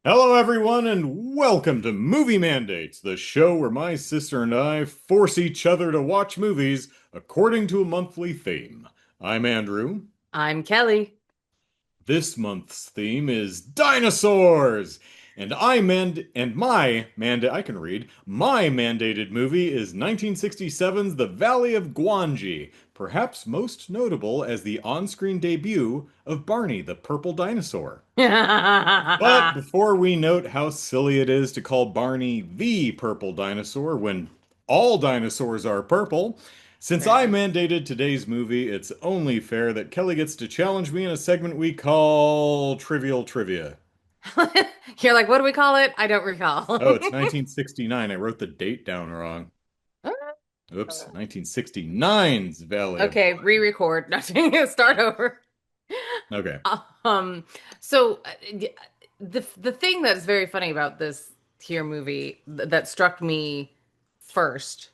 Hello, everyone, and welcome to Movie Mandates, the show where my sister and I force each other to watch movies according to a monthly theme. I'm Andrew. I'm Kelly. This month's theme is dinosaurs, and I can read. My mandated movie is 1967's The Valley of Gwangi, perhaps most notable as the on-screen debut of Barney the Purple Dinosaur. But before we note how silly it is to call Barney the purple dinosaur when all dinosaurs are purple, since I Fair. mandated today's movie, it's only fair that Kelly gets to challenge me in a segment we call Trivial Trivia. You're like, what do we call it? I don't recall. Oh, it's 1969. I wrote the date down wrong. Oops, 1969's Valley of Okay, Gwangi. re-record. Nothing. Start over. Okay. Um, so the thing that's very funny about this here movie that struck me first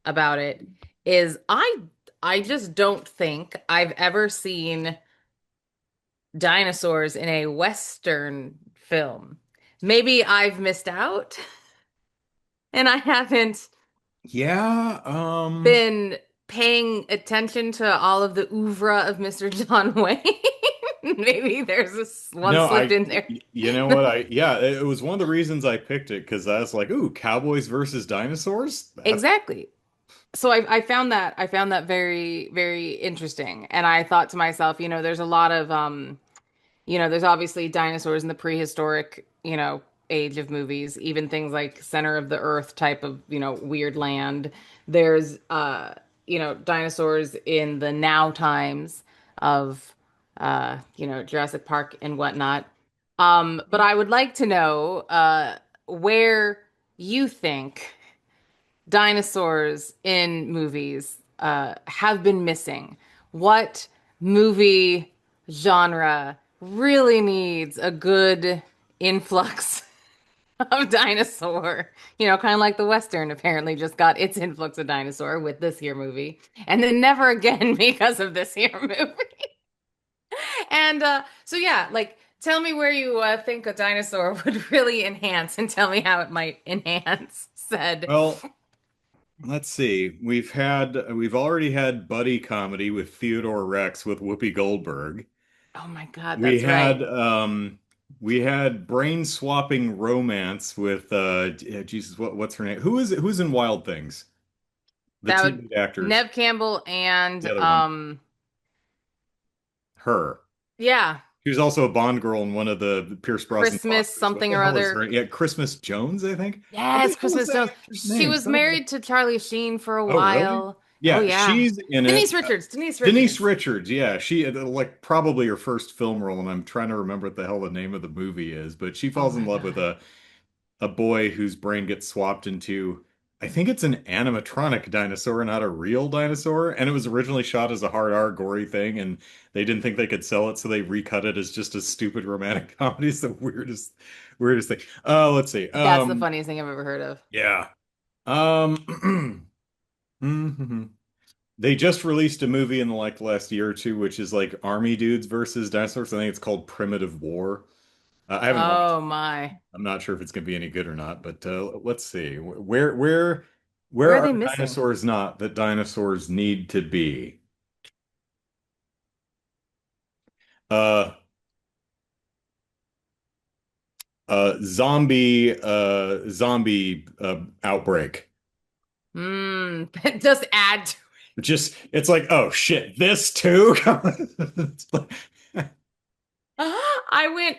about it is I just don't think I've ever seen dinosaurs in a Western film. Maybe I've missed out and I haven't Yeah, been paying attention to all of the oeuvre of Mr. John Wayne. Maybe there's this one No, slipped in there. you know what? Yeah, it was one of the reasons I picked it because I was like, ooh, cowboys versus dinosaurs? That's Exactly. So I found that very, very interesting. And I thought to myself, there's a lot of there's obviously dinosaurs in the prehistoric, age of movies, even things like center of the earth type of, weird land. There's dinosaurs in the now times of Jurassic Park and whatnot. But I would like to know where you think dinosaurs in movies have been missing. What movie genre really needs a good influx of dinosaur? Kind of like the Western apparently just got its influx of dinosaur with this here movie, and then never again because of this here movie. And so yeah, like tell me where you think a dinosaur would really enhance, and tell me how it might enhance said. well, let's see. We've already had buddy comedy with Theodore Rex with Whoopi Goldberg. Oh my God, We that's had right. we had brain swapping romance with Jesus, what's her name? Who's in Wild Things? The That two would lead actors, Nev Campbell and the other one, her. yeah, She was also a Bond girl in one of the Pierce Brosnan Bond Christmas movies. What something the or hell is other. her? Yeah, Christmas Jones, I think. What Yes, the hell is Christmas that Jones. actor's She name? was Son of a... married to Charlie Sheen for a Oh, really? while. Oh Yeah, yeah. she's in it. Denise Richards. Denise Denise Richards. Richards, yeah, she like probably her first film role, and I'm trying to remember what the hell the name of the movie is, but she Oh falls in my love with God. a boy whose brain gets swapped into, I think it's an animatronic dinosaur, not a real dinosaur, and it was originally shot as a hard R gory thing, and they didn't think they could sell it, so they recut it as just a stupid romantic comedy. It's the weirdest thing. Let's see. That's the funniest thing I've ever heard of. Yeah. Mhm. They just released a movie in like the last year or two, which is like army dudes versus dinosaurs. I think it's called Primitive War. I haven't watched Oh it. my. I'm not sure if it's going to be any good or not, but let's see. Where Where are are they missing? dinosaurs not that dinosaurs need to be? Uh, zombie outbreak. Just add to Just it's like, oh shit, this too? It's like- I went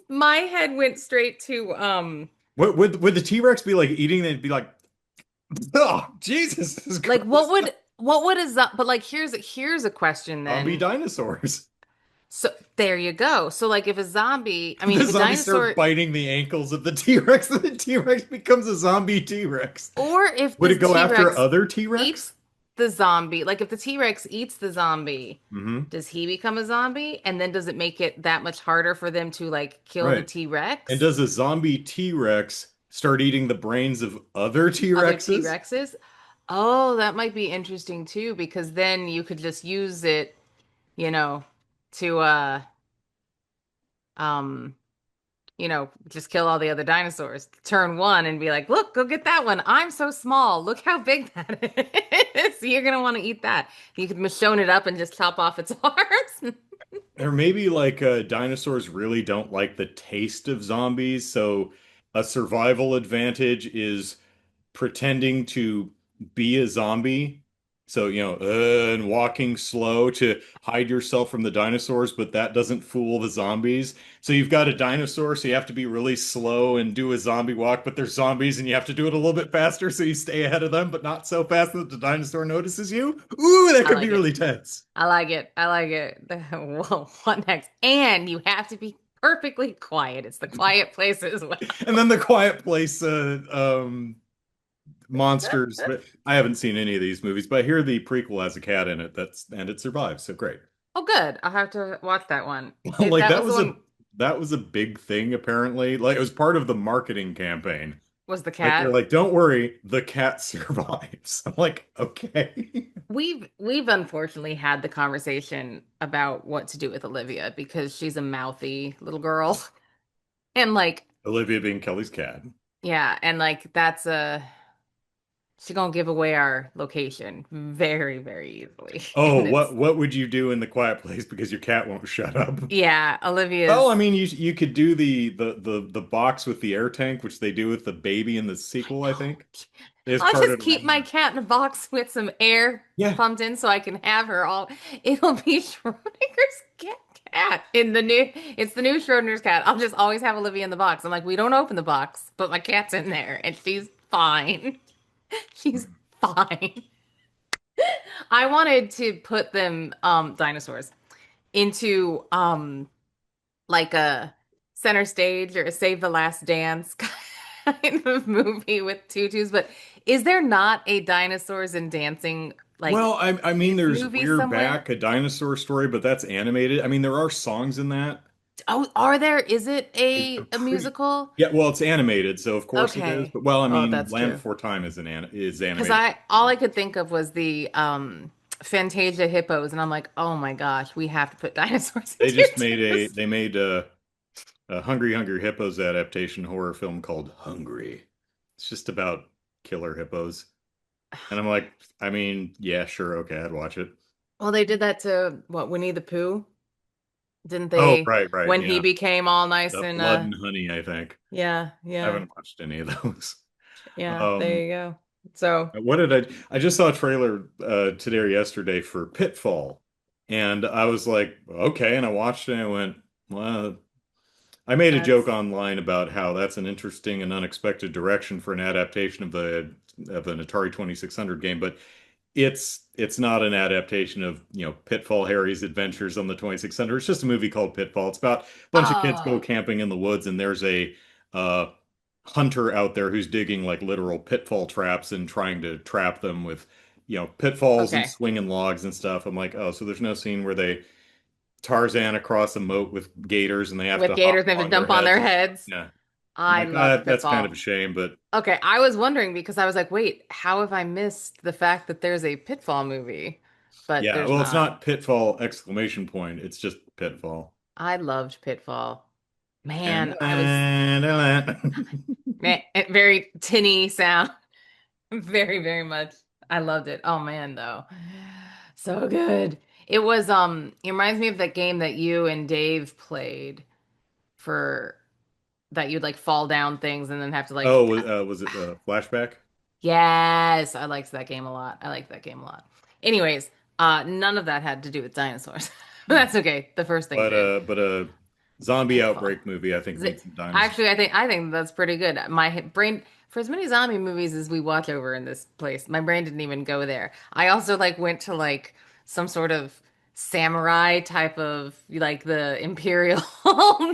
my head went straight to would the T-Rex be like eating? They'd be like, oh, Jesus is like gross. what would is that, but like here's a question Zombie then. dinosaurs. So there you go. So like if a zombie, I mean The if a zombies start dinosaur biting the ankles of the T-Rex, and the T-Rex becomes a zombie T-Rex. or if Would the it go after T-Rex other T-Rex? eats the zombie, like if the T-Rex eats the zombie, Hmm. does he become a zombie? And then does it make it that much harder for them to like kill the Right. And T-Rex? does a zombie T-Rex start eating the brains of other Other T-Rexes? T-Rexes? Oh, that might be interesting too, because then you could just use it, you know, to um just kill all the other dinosaurs. Turn one and be like, look, go get that one. I'm so small. Look how big that is. You're gonna want to eat that. You could machone it up and just chop off its arms. Or maybe like dinosaurs really don't like the taste of zombies, so a survival advantage is pretending to be a zombie. So, and walking slow to hide yourself from the dinosaurs, but that doesn't fool the zombies. So you've got a dinosaur, so you have to be really slow and do a zombie walk, but they're zombies and you have to do it a little bit faster so you stay ahead of them, but not so fast that the dinosaur notices you. Ooh, that I could be like it. really tense. I like it. I like it. Whoa, what next? And you have to be perfectly quiet. It's the quiet place as well. And then the Quiet Place monsters, but I haven't seen any of these movies, but I hear the prequel has a cat in it and it survives, so great. Oh, good. I'll have to watch that one. Like That was the one. that was a big thing apparently. Like it was part of the marketing campaign. Was the Like they're cat? like, don't worry, the cat survives. I'm like, okay. We've unfortunately had the conversation about what to do with Olivia because she's a mouthy little girl. And like, Olivia being Kelly's cat. yeah, and like that's a she gonna give away our location very, very easily. Oh, And it's what would you do in the Quiet Place because your cat won't shut up? yeah, Well, I Olivia's mean, you could do the box with the air tank, which they do with the baby in the I sequel, I know. think, is I'll part just of keep my cat in a box with some air yeah. pumped in so I can have her all. It'll be Schrodinger's cat in it's the new Schrodinger's cat. I'll just always have Olivia in the box. I'm like, we don't open the box, but my cat's in there and she's fine. She's fine. I wanted to put them, dinosaurs, into like a center stage or a Save the Last Dance kind of movie with tutus, but is there not a dinosaurs and dancing like Well, I mean, kids there's movie We're somewhere? Back, a dinosaur story, but that's animated. I mean, there are songs in that. Oh, are there? Is it I'm a pretty, musical? yeah. Well, it's animated, so of course it is. Okay. But well, I Oh, mean, that's Land true. Before Time is Because animated. I all I could think of was the Fantasia hippos, and I'm like, oh my gosh, we have to put dinosaurs They in just made a tutus. they made a Hungry Hungry Hippos adaptation horror film called Hungry. It's just about killer hippos, and I'm like, I mean, yeah, sure, okay, I'd watch it. Well, they did that to what, Winnie the Pooh? Didn't Oh, they? right, When he yeah, became all nice the and Blood and Honey, I think. yeah, I yeah, haven't watched any of those. yeah, there Um, you go. So, what did I just saw a trailer today or yesterday for Pitfall, and I was like, okay, and I watched it and I went, well, I made a joke that's online about how that's an interesting and unexpected direction for an adaptation of an Atari 2600 game, but it's not an adaptation of, Pitfall Harry's Adventures on the 2600. It's just a movie called Pitfall. It's about a bunch of kids go oh, camping in the woods and there's a uh hunter out there who's digging like literal pitfall traps and trying to trap them with, pitfalls and okay. swinging logs and stuff. I'm like, oh, so there's no scene where they Tarzan across a moat with gators and they have With to hop gators, they have to on their jump on heads their and stuff. heads. Yeah. I'm I like, ah, loved that's kind of a Pitfall. shame, but Okay, I was wondering because I was like, wait, how have I missed the fact that there's a Pitfall movie? But yeah, there's well, it's not. not pitfall exclamation point. It's just pitfall. I loved Pitfall. And Man, I was man, very tinny sound. Very, very much. I loved it. Oh man, though. So good. It reminds me of that game that you and Dave played for that you'd like fall down things and then have to like oh, was it flashback? yes, I liked that game a lot. I liked that game a lot. Anyways, none of that had to do with dinosaurs. No. That's okay. The first thing But did. a zombie Pitfall. outbreak movie, I think Z- needs some dinosaurs. Actually, I think that's pretty good. My brain, for as many zombie movies as we watch over in this place, my brain didn't even go there. I also like went to like some sort of samurai type of like the Imperial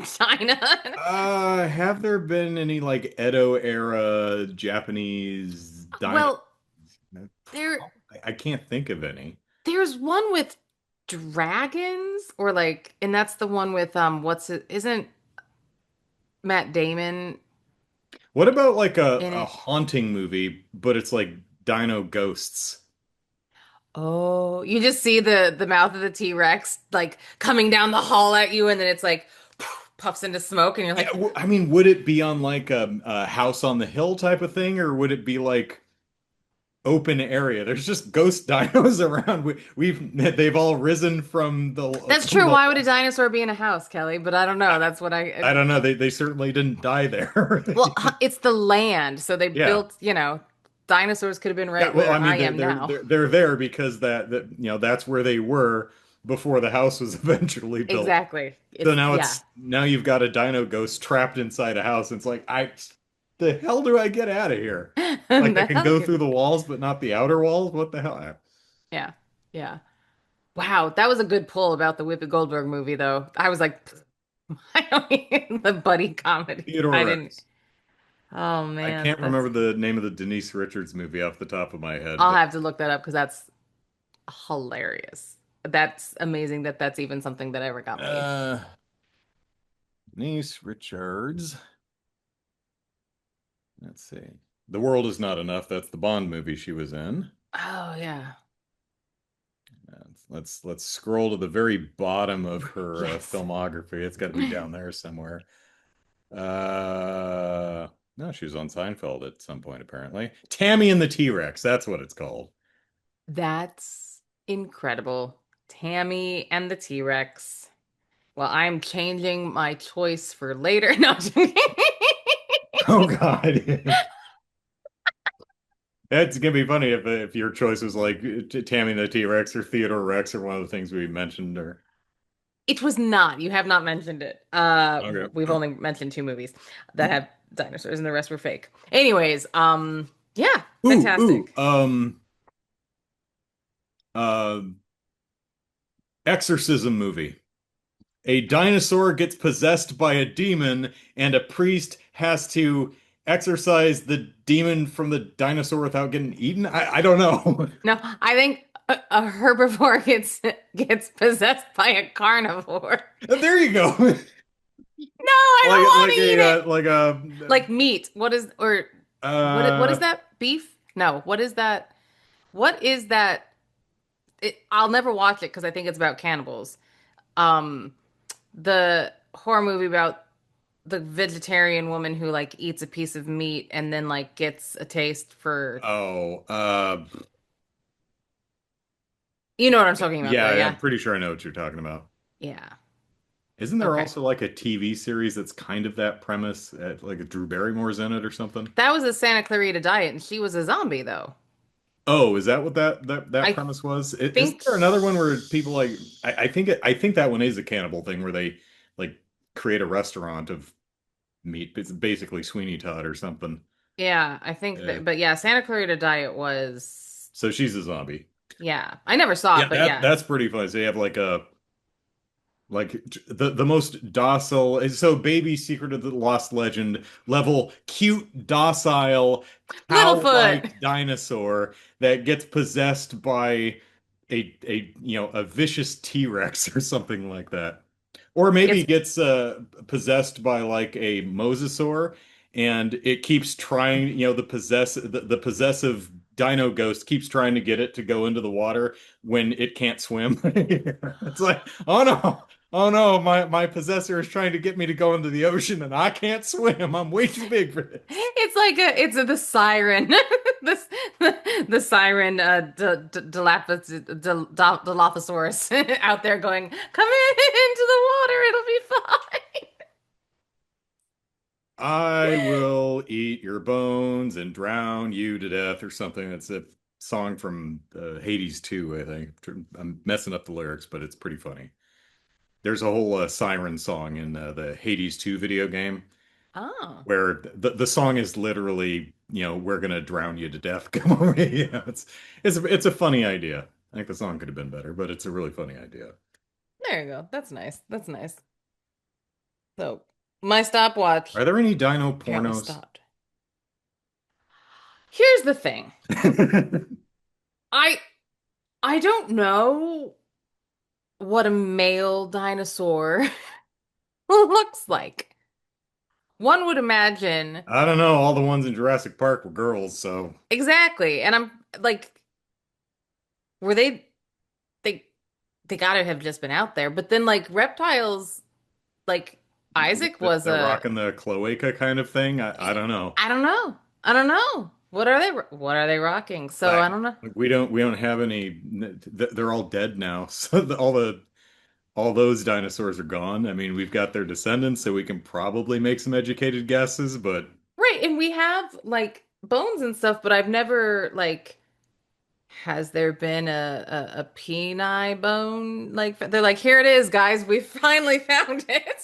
China. Have there been any like Edo era Japanese dino? Well, there I can't think of any. there's one with dragons or like, and that's the one with what's it? Isn't Matt Damon What about like in a it? haunting movie, but it's like dino ghosts? Oh, you just see the mouth of the T-Rex like coming down the hall at you, and then it's like puffs into smoke, and you're Yeah, like, I mean, would it be on like a house on the hill type of thing, or would it be like open area? There's just ghost dinos around. They've all risen that's from true. the. Why would a dinosaur be in a house, Kelly? But I don't know. That's what I don't know. They certainly didn't die there. well, it's the land. So they Yeah. built, dinosaurs could have been Yeah, right well, I where mean, I am now. they're there because that's where they were before the house was eventually built. Exactly. So It's, yeah. now you've got a dino ghost trapped inside a house. And it's like, the hell do I get out of here? Like I The can hell go you. through the walls, but not the outer walls. What the hell? Yeah. Yeah. Wow, that was a good pull about the Whoopi Goldberg movie, though. I was like, I don't even the buddy comedy. Theodore I didn't. Rex. Oh I man, can't remember the name of the Denise Richards movie off the top of my head, I'll but have to look that up because that's hilarious. That's amazing that that's even something that ever got made. uh, Denise Richards. Let's see. The World Is Not Enough. That's the Bond movie she was in. Oh yeah. Let's scroll to the very bottom of her Yes. filmography. It's got to be down there somewhere. No, she was on Seinfeld at some point, apparently. Tammy and the T-Rex. That's what it's called. That's incredible. Tammy and the T-Rex. Well, I'm changing my choice for later. No, I'm just kidding. Oh God. It's gonna be funny if your choice was like Tammy the T-Rex or Theodore Rex or one of the things we mentioned or It was not. You have not mentioned it. okay. We've only mentioned two movies that have dinosaurs, and the rest were fake. Anyways, yeah, Ooh, ooh, fantastic. uh, exorcism movie. A dinosaur gets possessed by a demon, and a priest has to exorcise the demon from the dinosaur without getting eaten. I don't know. No, I think a herbivore gets possessed by a carnivore. There you go. No, I don't want Like to eat it. like a Like meat. What is or what is uh that? Beef? No. What is that? What is that? I'll never watch it because I think it's about cannibals. Um, the horror movie about the vegetarian woman who like eats a piece of meat and then like gets a taste for oh you know what I'm talking about yeah, though, yeah. I'm pretty sure I know what you're talking about. Yeah. Isn't there Okay. also like a TV series that's kind of that premise? Like a Drew Barrymore's in it or something? That was a Santa Clarita Diet and she was a zombie though. Oh, is that what that I premise was? Isn't think there another one where people like I think that one is a cannibal thing where they like create a restaurant of meat. It's basically Sweeney Todd or something. yeah, I think Uh, that but yeah, Santa Clarita Diet was so she's a zombie. yeah. I never saw Yeah, it, but yeah. that's pretty funny. So you have like a like the most docile, so baby secret of the lost legend level cute docile Littlefoot. cow-like dinosaur that gets possessed by a vicious T-Rex or something like that, or maybe Gets gets possessed by like a mosasaur and it keeps trying, the possessive dino ghost keeps trying to get it to go into the water when it can't swim. It's like, oh no. Oh no, my possessor is trying to get me to go into the ocean and I can't swim. I'm way too big for this. it's like the siren. This the siren Dilophosaurus out there going, "Come into the water, it'll be fine." I will eat your bones and drown you to death or something. That's a song from Hades 2, I think. I'm messing up the lyrics, but it's pretty funny. There's a whole siren song in the Hades 2 video game Oh, where the song is literally, we're gonna drown you to death. Come over here. It's a funny idea. I think the song could have been better, but it's a really funny idea. there you go. That's nice. That's nice. So my stopwatch Are there any dino apparently pornos? stopped. Here's the thing. I I don't know what a male dinosaur looks like. One would imagine I don't know. All the ones in Jurassic Park were girls, so exactly, and I'm like, were they they gotta have just been out there, but then like reptiles, like. Isaac was The a rocking the cloaca kind of thing. I don't know. I don't know. I don't know. What are they rocking? So I I don't know. we don't have any. They're all dead now. So all those dinosaurs are gone. I mean, we've got their descendants, so we can probably make some educated guesses. But Right, and we have like bones and stuff, but I've never like has there been a peni bone? Like they're like, here it is, guys. We finally found it.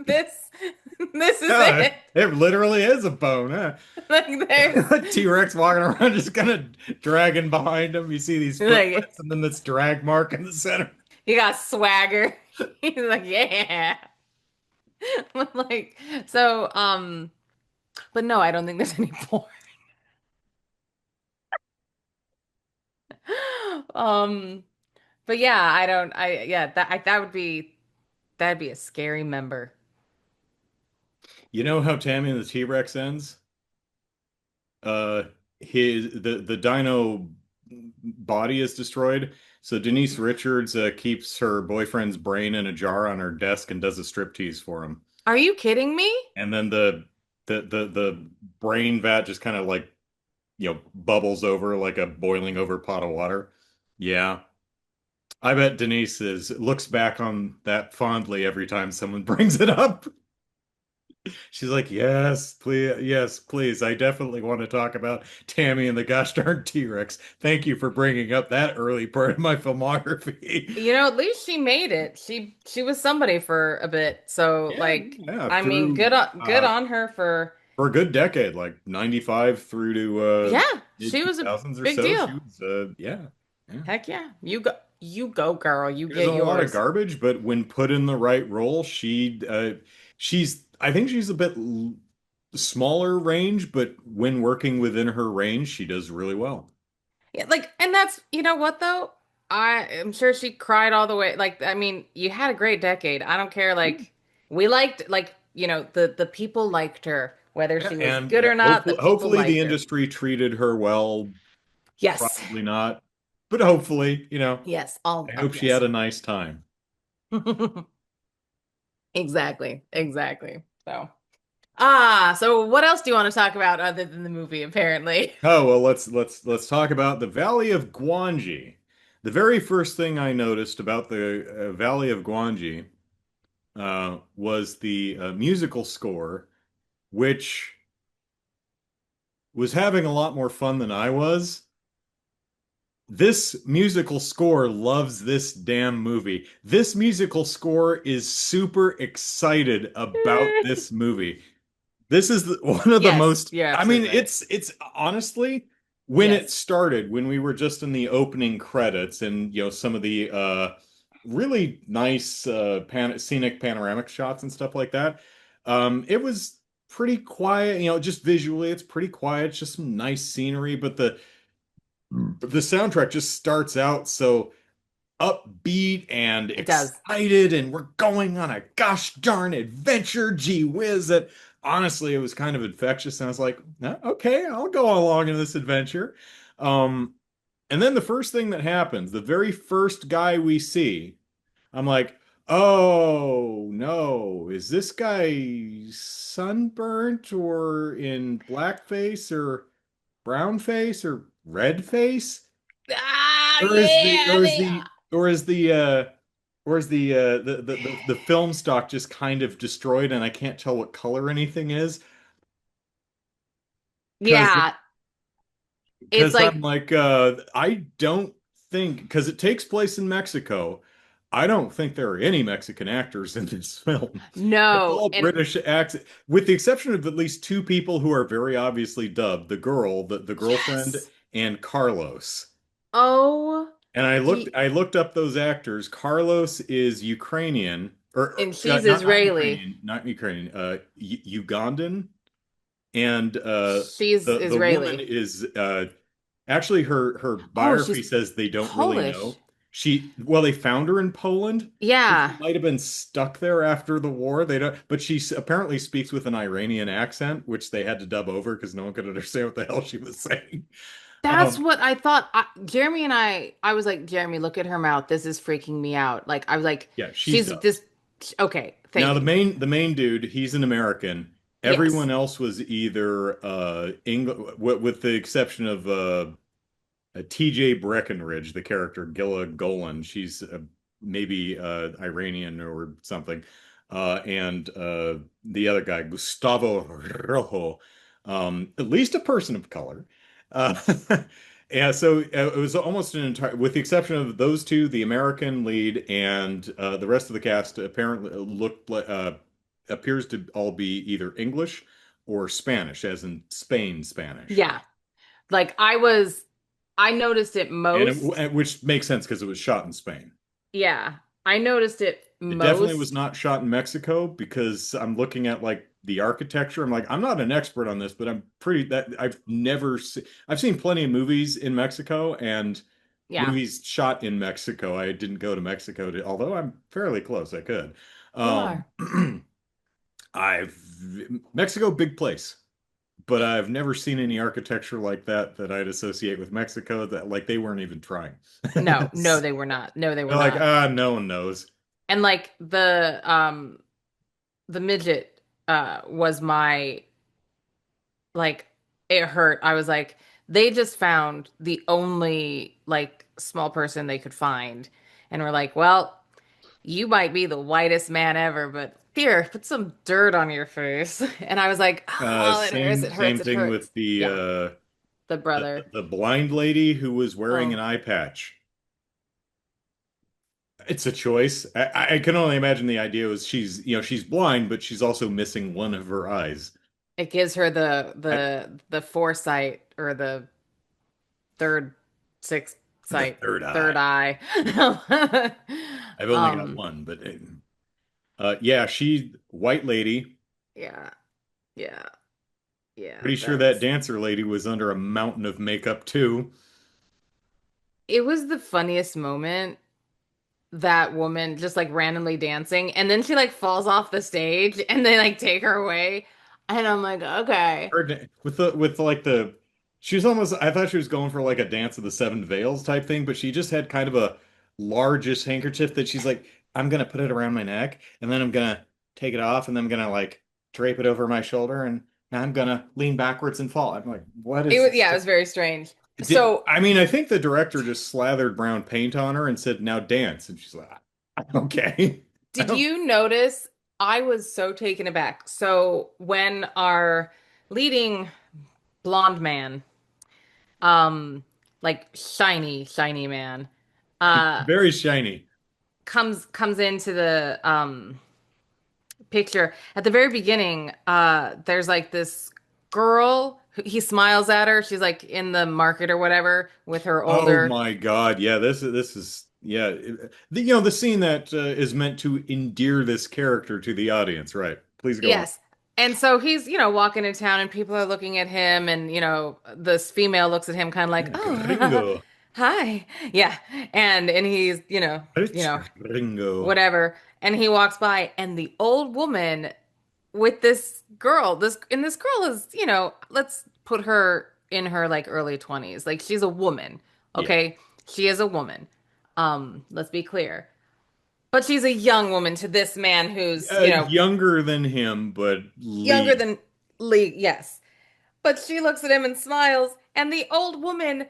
This this is yeah, it. it literally is a bone. Huh? Like there's T-Rex walking around just kind of dragging behind him. You see these like footprints and then this drag mark in the center. he got swagger. He's like, yeah. Like so but no, I don't think there's any more. Um but yeah, I don't I yeah, that would be that'd be a scary member. You know how Tammy and the T-Rex ends? Uh, the dino body is destroyed. So Denise Richards keeps her boyfriend's brain in a jar on her desk and does a striptease for him. Are you kidding me? And then the brain vat just kind of like bubbles over like a boiling over pot of water. Yeah. I bet Denise is looks back on that fondly every time someone brings it up. She's like, yes, please, yes, please. I definitely want to talk about Tammy and the gosh darn T-Rex. Thank you for bringing up that early part of my filmography. You know, at least she made it. She was somebody for a bit. So Yeah, like yeah, I mean through good on her for a good decade, like 95 through to yeah, mid she was a 2000s or big so. She deal. was yeah. Yeah. Heck yeah. You go girl. You She was in get a lot of yours. garbage, but when put in the right role, she's I think she's a bit smaller range, but when working within her range, she does really well. Yeah, like and that's you know what though? I am sure she cried all the way. Like I mean, you had a great decade. I don't care like we liked like, you know, the people liked her whether Yeah, she was and good or not, the people hopefully the liked her. industry treated her well. Yes. Probably not, but hopefully, Yes, all I hope she yes. had a nice time. Exactly. Exactly. So, ah, so what else do you want to talk about other than the movie, apparently? Oh, well, let's talk about the Valley of Gwangi. The very first thing I noticed about the Valley of Gwangi was the musical score, which was having a lot more fun than I was. This musical score loves this damn movie. This musical score is super excited about this movie. This is one of the Yes, most, you're I mean, absolutely right. it's honestly when it Yes. started, when we were just in the opening credits and some of the really nice scenic panoramic shots and stuff like that. It was pretty quiet, just visually it's pretty quiet, it's just some nice scenery, but the soundtrack just starts out so upbeat and It does. excited, and we're going on a gosh darn adventure. Gee whiz, that honestly, it was kind of infectious. And I was like, okay, I'll go along in this adventure. Um, and then the first thing that happens, the very first guy we see, I'm like, oh no, is this guy sunburnt or in blackface or brown face or red face? Ah, Or is the yeah, or is they the or is the the film stock just kind of destroyed and I can't tell what color anything is? Because yeah. It's because I'm like like I don't think because it takes place in Mexico. I don't think there are any Mexican actors in this film. It's no, all and British accent, with the exception of at least two people who are very obviously dubbed, the girlfriend yes. and Carlos. Oh, And the I looked up those actors. Carlos is Ukrainian, or and she's not Israeli. Ukrainian, Ugandan, and She's the woman Israeli. is actually her Oh, biography she's says they don't really Polish. know. They found her in Poland, but she Yeah. might have been stuck there after the war. They don't, but apparently speaks with an Iranian accent, which they had to dub over because no one could understand what the hell she was saying. That's Um, what I thought. Jeremy and I was like, Jeremy, look at her mouth. This is freaking me out. Like, I was like, yeah, she's she's dubbed. this. Okay, Now thank you. the main dude, he's an American. Yes. Everyone else was either English, with the exception of TJ Breckenridge, the character Gilla Golan. She's maybe Iranian or something. And the other guy, Gustavo Rojo, at least a person of color. Uh, yeah, so it was almost an entire, with the exception of those two, the American lead and the rest of the cast apparently appears to all be either English or Spanish, as in Spain Spanish. Yeah. Like I noticed it most. Which makes sense because it was shot in Spain. Yeah. I noticed it It definitely was most. not shot in Mexico because I'm looking at like the architecture. I'm like, I'm not an expert on this, but I'm pretty that I've never seen. I've seen plenty of movies in Mexico and Yeah. movies shot in Mexico. I didn't go to Mexico to, although I'm fairly close. I could. You Um, are. I've Mexico, big place, but I've never seen any architecture like that I'd associate with Mexico. That like they weren't even trying. No, no, they were not. No, they were They're like, not. ah, no one knows. And like the midget was my like it hurt. I was like, they just found the only like small person they could find. And we're like, well, you might be the whitest man ever, but here, put some dirt on your face. And I was like, oh, it hurts, it hurts, Same it thing hurts. with Yeah, the brother. the blind lady who was wearing Oh, an eye patch. It's a choice. I can only imagine the idea was she's blind, but she's also missing one of her eyes. it gives her I, the foresight or the third, sixth the sight, third eye. third eye. I've only got Um, one, but yeah, she white lady. yeah, yeah, yeah. Pretty sure that That's dancer lady was under a mountain of makeup too. it was the funniest moment. That woman just like randomly dancing, and then she like falls off the stage, and they like take her away, and I'm like, okay. With like the she was almost I thought she was going for like a dance of the seven veils type thing, but she just had kind of a largest handkerchief that she's like, I'm gonna put it around my neck and then I'm gonna take it off and then I'm gonna like drape it over my shoulder and I'm gonna lean backwards and fall. I'm like, what It is was this? yeah, it was very strange. Did So I mean I think the director just slathered brown paint on her and said, now dance. And she's like, okay. I did don't you notice I was so taken aback? So when our leading blonde man, um, like shiny man, uh, very shiny. comes into the picture at the very beginning, there's like this girl, he smiles at her, she's like in the market or whatever with her Oh older. my God. Yeah, this is yeah, the scene that is meant to endear this character to the audience, right? Please go on. Yes. And so he's, walking in town and people are looking at him and, this female looks at him kind of like, "Oh, Gringo. hi." Yeah. And he's, Rich gringo. whatever. And he walks by and the old woman with this girl, this girl is, let's put her in her like early 20s. Like she's a woman. Yeah. Okay? She is a woman. Let's be clear. But she's a young woman to this man who's, Younger than him, but younger Lee. than Lee, yes. But she looks at him and smiles, and the old woman,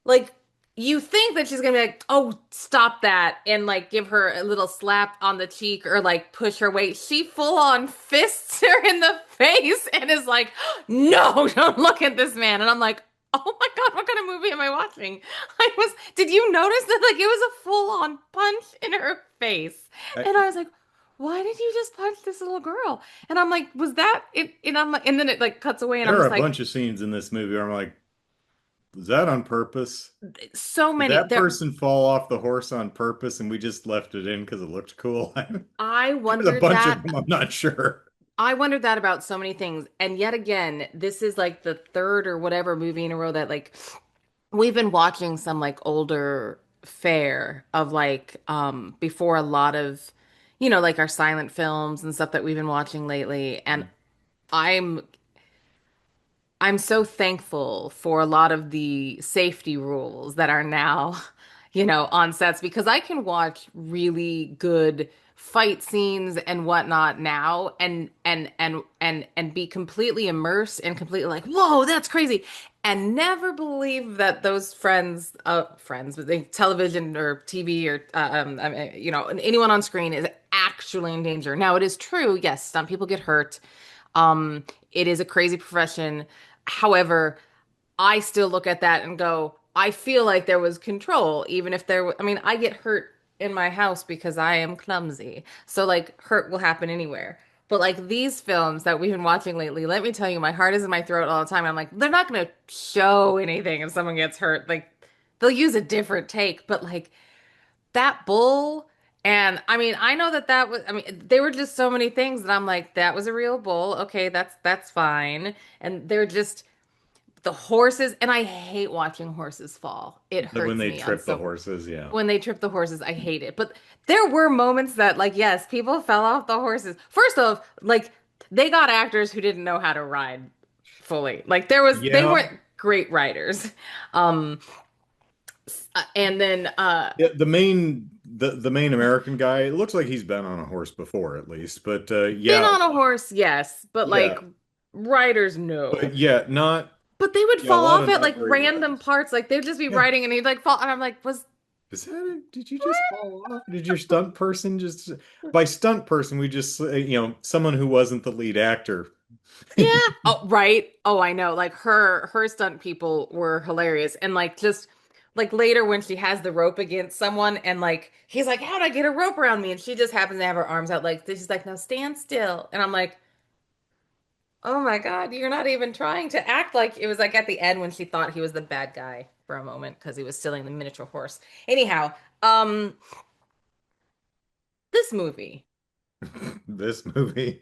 like, you think that she's gonna be like, "Oh, stop that," and like give her a little slap on the cheek or like push her away. She full on fists her in the face and is like, "No, don't look at this man." And I'm like, "Oh my God, what kind of movie am I watching?" Did you notice that like it was a full on punch in her face? I, And I was like, "Why did you just punch this little girl?" And I'm like, "Was that it?" And I'm like, and then it like cuts away, and I'm there are just a like, bunch of scenes in this movie where I'm like, was that on purpose? so Did many. that There, person fall off the horse on purpose and we just left it in because it looked cool? I There's a wondered bunch of that. them, I'm not sure. I wondered that about so many things. And yet again, this is like the third or whatever movie in a row that like we've been watching some like older fare of like before a lot of like our silent films and stuff that we've been watching lately. And I'm I'm so thankful for a lot of the safety rules that are now, on sets because I can watch really good fight scenes and whatnot now and be completely immersed and completely like, whoa, that's crazy. And never believe that those friends with the television or TV or I mean, anyone on screen is actually in danger. Now, it is true, yes, some people get hurt. It is a crazy profession. However, I still look at that and go, I feel like there was control, even if I mean, I get hurt in my house because I am clumsy. So, like, hurt will happen anywhere. But, like, these films that we've been watching lately, let me tell you, my heart is in my throat all the time. I'm like, they're not going to show anything if someone gets hurt. Like, they'll use a different take, but, like, that bull. And I mean, I know that was, I mean, there were just so many things that I'm like, that was a real bull. Okay, that's fine. And they're just, the horses, and I hate watching horses fall. It When hurts they me on trip the so horses, yeah. when they trip the horses, I hate it. But there were moments that, like, yes, people fell off the horses. First off, like, they got actors who didn't know how to ride fully. Like, they Yeah. weren't great riders. Um, and then Yeah, the main American guy, it looks like he's been on a horse before at least, but been yeah, on a horse, yes, but yeah, like riders, no. but yeah, not But they would yeah, a fall lot off of at not like great random riders. parts. Like they'd just be Yeah. riding and he'd like fall. And I'm like, Did you just fall off? Did your stunt person just by stunt person we just someone who wasn't the lead actor. yeah. Oh, right. Oh, I know. Like her stunt people were hilarious. And like just like later when she has the rope against someone and like he's like, how'd I get a rope around me? And she just happens to have her arms out like this. She's like, now stand still. And I'm like, oh my God, you're not even trying to act like it was like at the end when she thought he was the bad guy for a moment because he was stealing the miniature horse. Anyhow, this movie, This movie.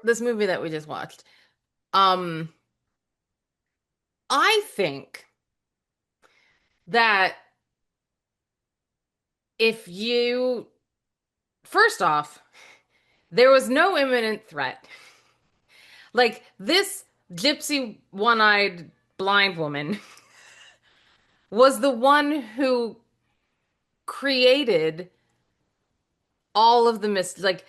this movie that we just watched, um, I think that if you, first off, there was no imminent threat. Like this gypsy one-eyed blind woman was the one who created all of the like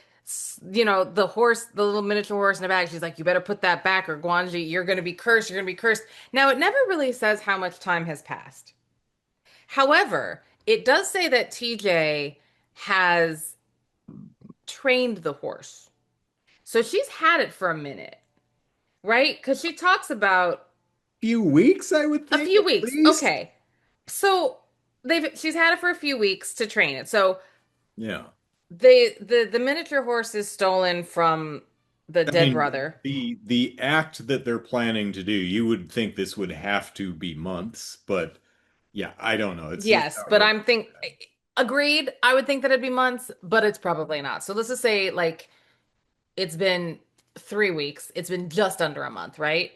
the horse, the little miniature horse in the bag. She's like, you better put that back or Gwangi, you're gonna be cursed, you're gonna be cursed. Now it never really says how much time has passed. However, it does say that TJ has trained the horse. So she's had it for a minute, right? Because she talks about Few weeks, I would a think, few at weeks. least. Okay. So she's had it for a few weeks to train it. So Yeah. the miniature horse is stolen from the I dead mean, brother. the act that they're planning to do, you would think this would have to be months, but yeah, I don't know. It's Yes, not but really. I'm think agreed. I would think that it'd be months, but it's probably not. So let's just say like it's been 3 weeks. It's been just under a month, right?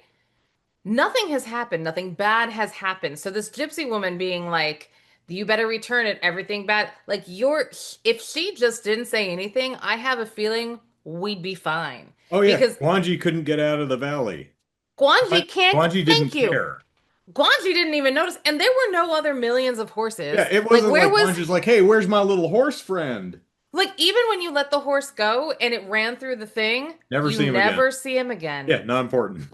Nothing has happened. Nothing bad has happened. So this gypsy woman being like, "You better return it. Everything bad." Like if she just didn't say anything, I have a feeling we'd be fine Oh yeah, because Gwangi couldn't get out of the valley. Guanji can't. Gwangi didn't Thank you. care. Guanji didn't even notice, and there were no other millions of Yeah, horses. it Like wasn't where like was Gwangi's like, "Hey, where's my little horse friend?" like even when you let the horse go and it ran through the thing, Never you see him again. never see him again. Yeah, not important.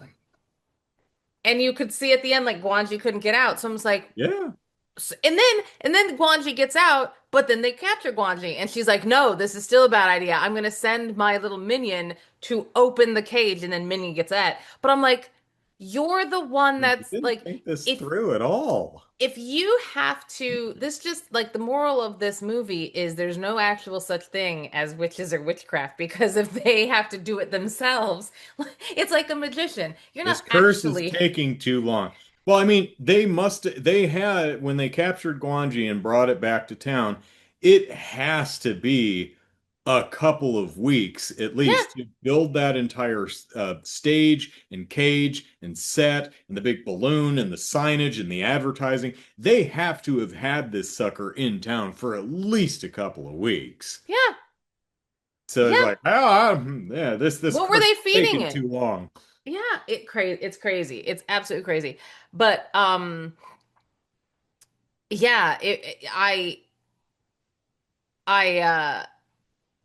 And you could see at the end like Guanji couldn't get out. So I was like, Yeah. and then Guanji gets out, but then they capture Guanji, and she's like, "No, this is still a bad idea. I'm gonna send my little minion to open the cage," and then Minion gets at. But I'm like, "You're the one You that's didn't like, think this if through at all. you have to, this just like the moral of this movie is there's no actual such thing as witches or witchcraft because if they have to do it themselves, it's like a magician. You're This not curse is actually, taking too long. Well, I mean, they had, when they captured Gwangi and brought it back to town, it has to be a couple of weeks at yeah, least to build that entire stage and cage and set and the big balloon and the signage and the advertising. They have to have had this sucker in town for at least a couple of weeks. yeah, So it's yeah. like, oh, yeah, this What were curse they is feeding taking it? too long. Yeah, it's crazy. It's absolutely crazy. But Yeah,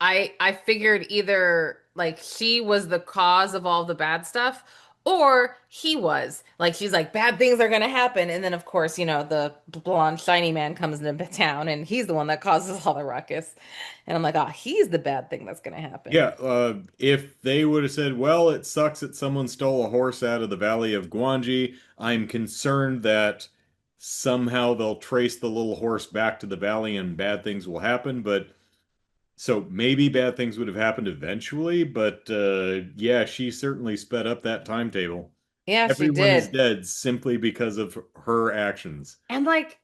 I I figured either like she was the cause of all the bad stuff or he was. Like she's like bad things are gonna happen and then of course, the blonde shiny man comes into town and he's the one that causes all the ruckus. And I'm like, "Oh, he's the bad thing that's gonna happen." Yeah, if they would have said, well, it sucks that someone stole a horse out of the Valley of Gwangi, I'm concerned that somehow they'll trace the little horse back to the valley and bad things will happen. But so maybe bad things would have happened eventually. But yeah, she certainly sped up that timetable. Yeah, she Everyone is did. dead simply because of her actions. And like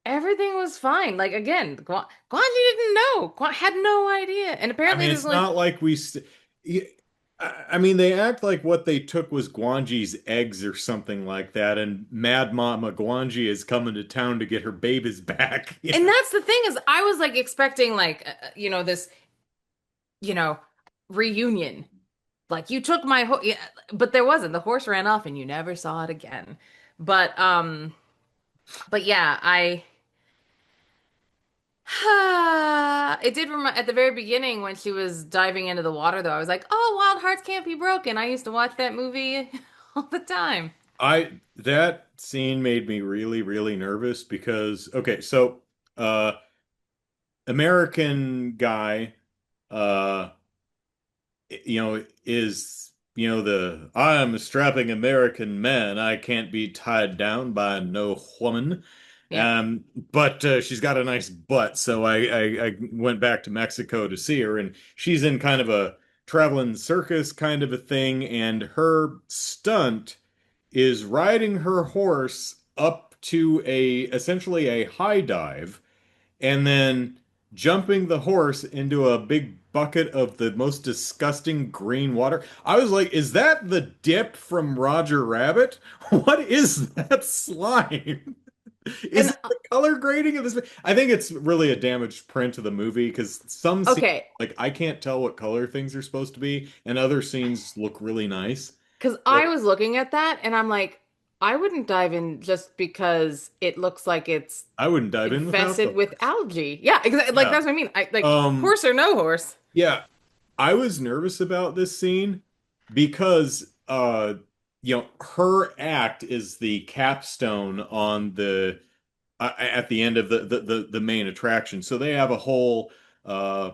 everything was fine. Like again, Guanji didn't know. Had no idea. And I apparently mean, there's it's like not like I mean, they act like what they took was Guanji's eggs or something like that, and Mad Mama Guanji is coming to town to get her babies back. and that's the thing is I was like expecting like this, you know, reunion. Like you took my horse, yeah, but there wasn't. The horse ran off and you never saw it again. But but yeah, I it did remind at the very beginning when she was diving into the water though. I was like, "Oh, Wild Hearts Can't Be Broken." I used to watch that movie all the time. That scene made me really, really nervous because okay, so uh American guy uh is the I am a strapping American man. I can't be tied down by no woman. Yep. But she's got a nice butt, so I went back to Mexico to see her, and she's in kind of a traveling circus kind of a thing, and her stunt is riding her horse up to a essentially a high dive and then jumping the horse into a big bucket of the most disgusting green water. I was like, is that the dip from Roger Rabbit? What is that slime? Is And it the color grading of this? I think it's really a damaged print of the movie because some scenes, okay, like I can't tell what color things are supposed to be, and other scenes look really nice. because So I was looking at that and I'm like, I wouldn't dive in just because it looks like it's I wouldn't dive in without the infested with horse. algae. Yeah, exactly. Like Yeah. that's what I mean. I like Um, horse or no horse. yeah, I was nervous about this scene because her act is the capstone on the at the end of the main attraction. So they have a whole uh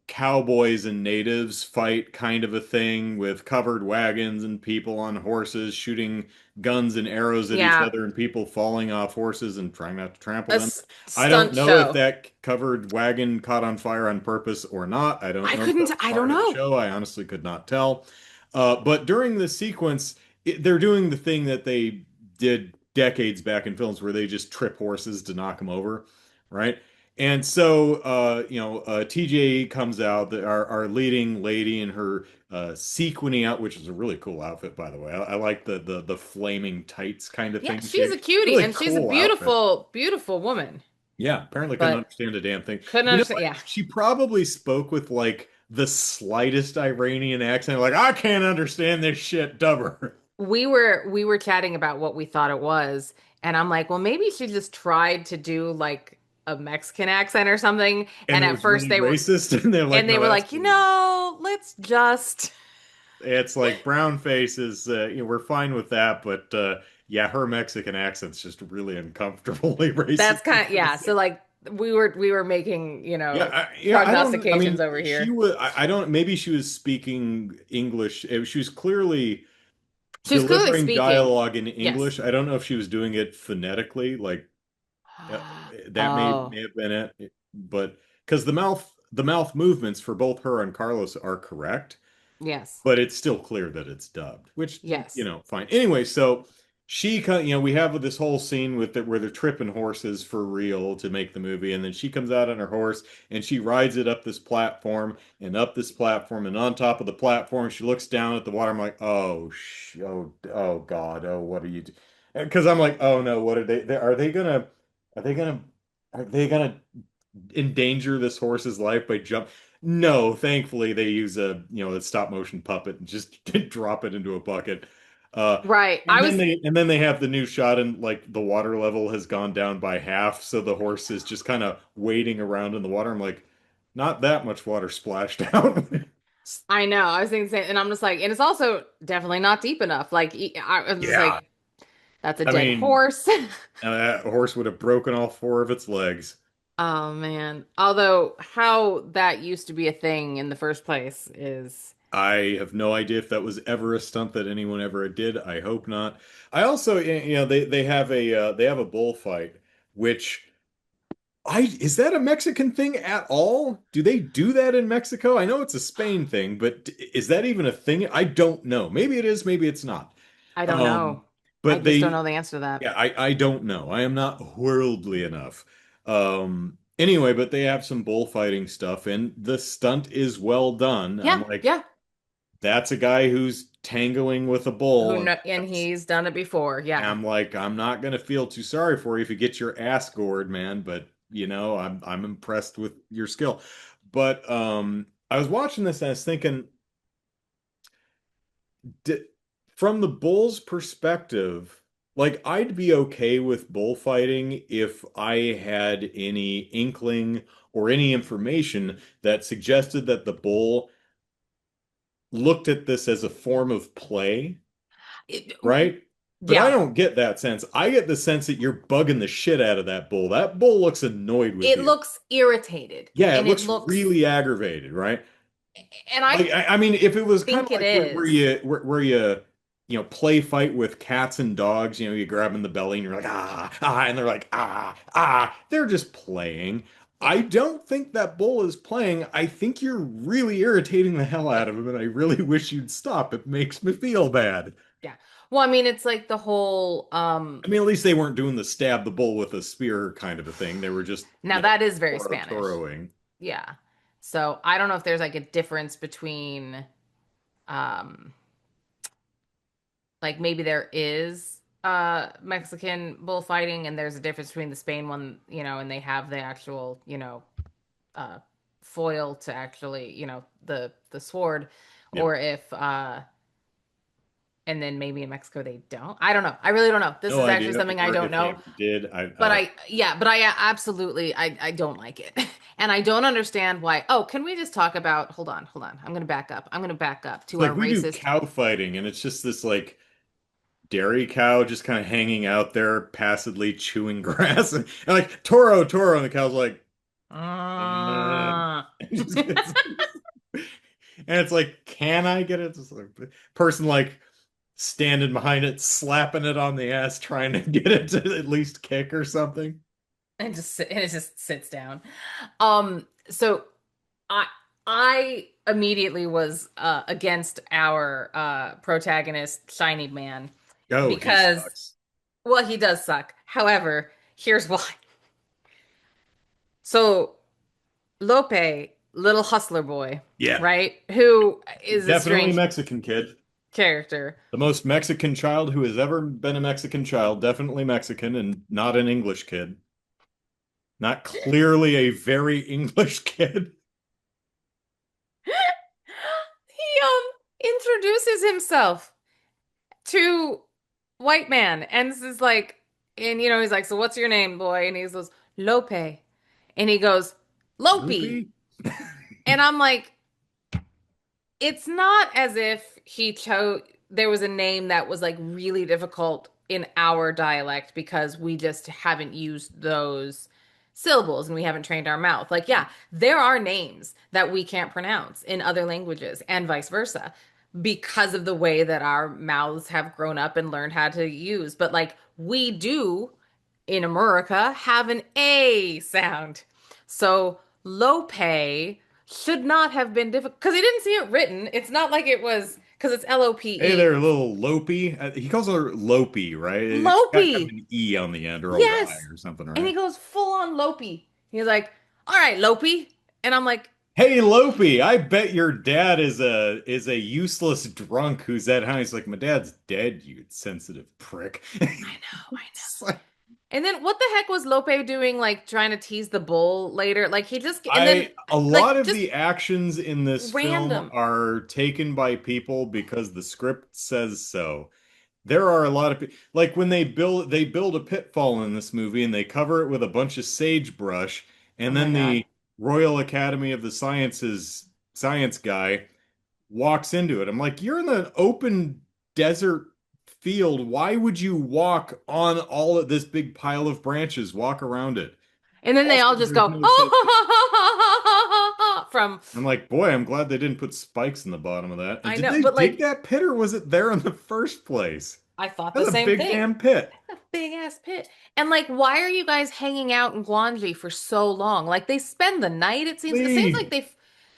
cowboys and natives fight kind of a thing with covered wagons and people on horses shooting guns and arrows at each Yeah, other and people falling off horses and trying not to trample a them. I don't stunt know if show. that covered wagon caught on fire on purpose or not. I don't know if that was I don't part of the know. show. I honestly could not tell. But during the sequence, they're doing the thing that they did decades back in films where they just trip horses to knock them over, right? And so, TJ comes out, our leading lady in her sequiny out, which is a really cool outfit, by the way. I like the flaming tights kind of Yeah, thing. she's a cutie Really and she's a cool outfit. beautiful, beautiful woman. Yeah, apparently couldn't But understand a damn thing. couldn't You know understand. what? Yeah. She probably spoke with like the slightest Iranian accent, like, I can't understand this shit, dubber. We were chatting about what we thought it was, and I'm like, well, maybe she just tried to do like a Mexican accent or something. And And it at was first really they were racist, and they're like, and they no, were that's like, cool. let's just It's like brown faces, we're fine with that, but yeah, her Mexican accent's just really uncomfortably racist that's and kind of yeah. So offensive. like we were making, Yeah, I don't. I prognostications mean, over she here. was. I don't. Maybe she was speaking English. She was clearly She was clearly delivering speaking. dialogue in Yes. English. I don't know if she was doing it phonetically, like uh, that may Oh, have been it, but because the mouth movements for both her and Carlos are correct, yes. but it's still clear that it's dubbed, which, Yes. fine. Anyway, so we have this whole scene with it where they're tripping horses for real to make the movie, and then she comes out on her horse and she rides it up this platform, and on top of the platform, she looks down at the water. I'm like, oh God, oh, what are you? Because I'm like, oh no, what are are they gonna, are they gonna endanger this horse's life by jump? No, thankfully they use a stop motion puppet and just drop it into a bucket. Right. I And was then they have the new shot and like the water level has gone down by half, so the horse is just kind of wading around in the water. I'm like, not that much water splashed out. I know. I was thinking the same, and I'm just like, and it's also definitely not deep enough. Like I was just Yeah. like, that's a I dead mean, horse. that horse would have broken all four of its legs. Oh man. Although how that used to be a thing in the first place is I have no idea if that was ever a stunt that anyone ever did. I hope not. I also, they have a bullfight, which I is that a Mexican thing at all? Do they do that in Mexico? I know it's a Spain thing, but is that even a thing? I don't know. Maybe it is, maybe it's not. I don't Um, know. I but just don't know they, the answer to that. yeah, I don't know. I am not worldly enough. Anyway, but they have some bullfighting stuff, and the stunt is well done. I'm Yeah, like, yeah. that's a guy who's tangoing with a bull, Who and know, and he's done it before. Yeah. I'm like, I'm not gonna feel too sorry for you if you get your ass gored, man. But I'm impressed with your skill. But I was watching this and I was thinking, di from the bull's perspective, like I'd be okay with bullfighting if I had any inkling or any information that suggested that the bull looked at this as a form of play, It- right? But I yeah. don't get that sense. I get the sense that you're bugging the shit out of that bull. That bull looks annoyed with It you. looks irritated Yeah, it and it looks looks really aggravated, right? and I Like I mean, if it was kind think of it like is. where you play fight with cats and dogs, you grab them in the belly and you're like and they're like they're just playing. Yeah. I don't think that bull is playing. I think you're really irritating the hell Yeah. out of him, and I really wish you'd stop. It makes me feel bad. Yeah. Well, I mean, it's like the whole I mean, at least they weren't doing the stab the bull with a spear kind of a thing. They were just, now that is very Spanish. toroing. Yeah. So I don't know if there's like a difference between um like maybe there is Mexican bullfighting and there's a difference between the Spain one, and they have the actual, uh foil to actually, the sword, Yep. or if and then maybe in Mexico they don't. I don't know. I really don't know. This No is actually idea. something I Or don't if they know. ever did. But I absolutely, I don't like it. And I don't understand why. Oh, can we just talk about, hold on, hold on. I'm going to back up. I'm going to back up to Like our we do racist. cow fighting, and it's just this like dairy cow just kind of hanging out there, passively chewing grass, and like Toro, and the cow's like, Uh, and just gets, and it's like, can I get it? Just like, person like standing behind it, slapping it on the ass, trying to get it to at least kick or something. and it just sits down. So I I immediately was against our protagonist, Shiny Man, Oh, he because, sucks. well, he does suck. However, here's why. So Lope, little hustler boy, Yeah, right? Who is a definitely strange Mexican kid. character. The most Mexican child who has ever been a Mexican child, definitely Mexican and not an English kid. Not clearly a very English kid. He introduces himself to white man and this is like, and he's like, so what's your name, boy? And he goes, Lope. And he goes, Lopi. Loopy? And I'm like, it's not as if he chose, there was a name that was like really difficult in our dialect because we just haven't used those syllables and we haven't trained our mouth. Like, yeah, there are names that we can't pronounce in other languages and vice versa because of the way that our mouths have grown up and learned how to use. But like, we do in America have an A sound. So, Lope should not have been difficult because he didn't see it written. It's not like it was because it's Hey Lope. there, little Lopey. He calls her Lopey, right? It's got to have Lope. an E on the end or a Y Yes. or something, And he right? goes full on Lope. He's like, all right, Lope. And I'm like, Hey Lopey, I bet your dad is a useless drunk who's at home. He's like, my dad's dead, you sensitive prick. I know, I It's know. like, And then what the heck was Lope doing, like trying to tease the bull later? Like he just, and then a lot like of just the actions in this film random. are taken by people because the script says so. there are a lot of like when they build a pitfall in this movie and they cover it with a bunch of sagebrush, Oh and my then God. the Royal Academy of the Sciences science guy walks into it. I'm like, you're in an open desert field. Why would you walk on all of this big pile of branches? Walk around it. And then they Also, all just there's go, no such. oh, from, I'm like, boy, I'm glad they didn't put spikes in the bottom of that. And I did know, they but dig like, that pit or was it there in the first place? I thought the That's a same big thing. damn pit. A big ass pit. And like, why are you guys hanging out in Gwangi for so long? Like they spend the night, it seems like Lee.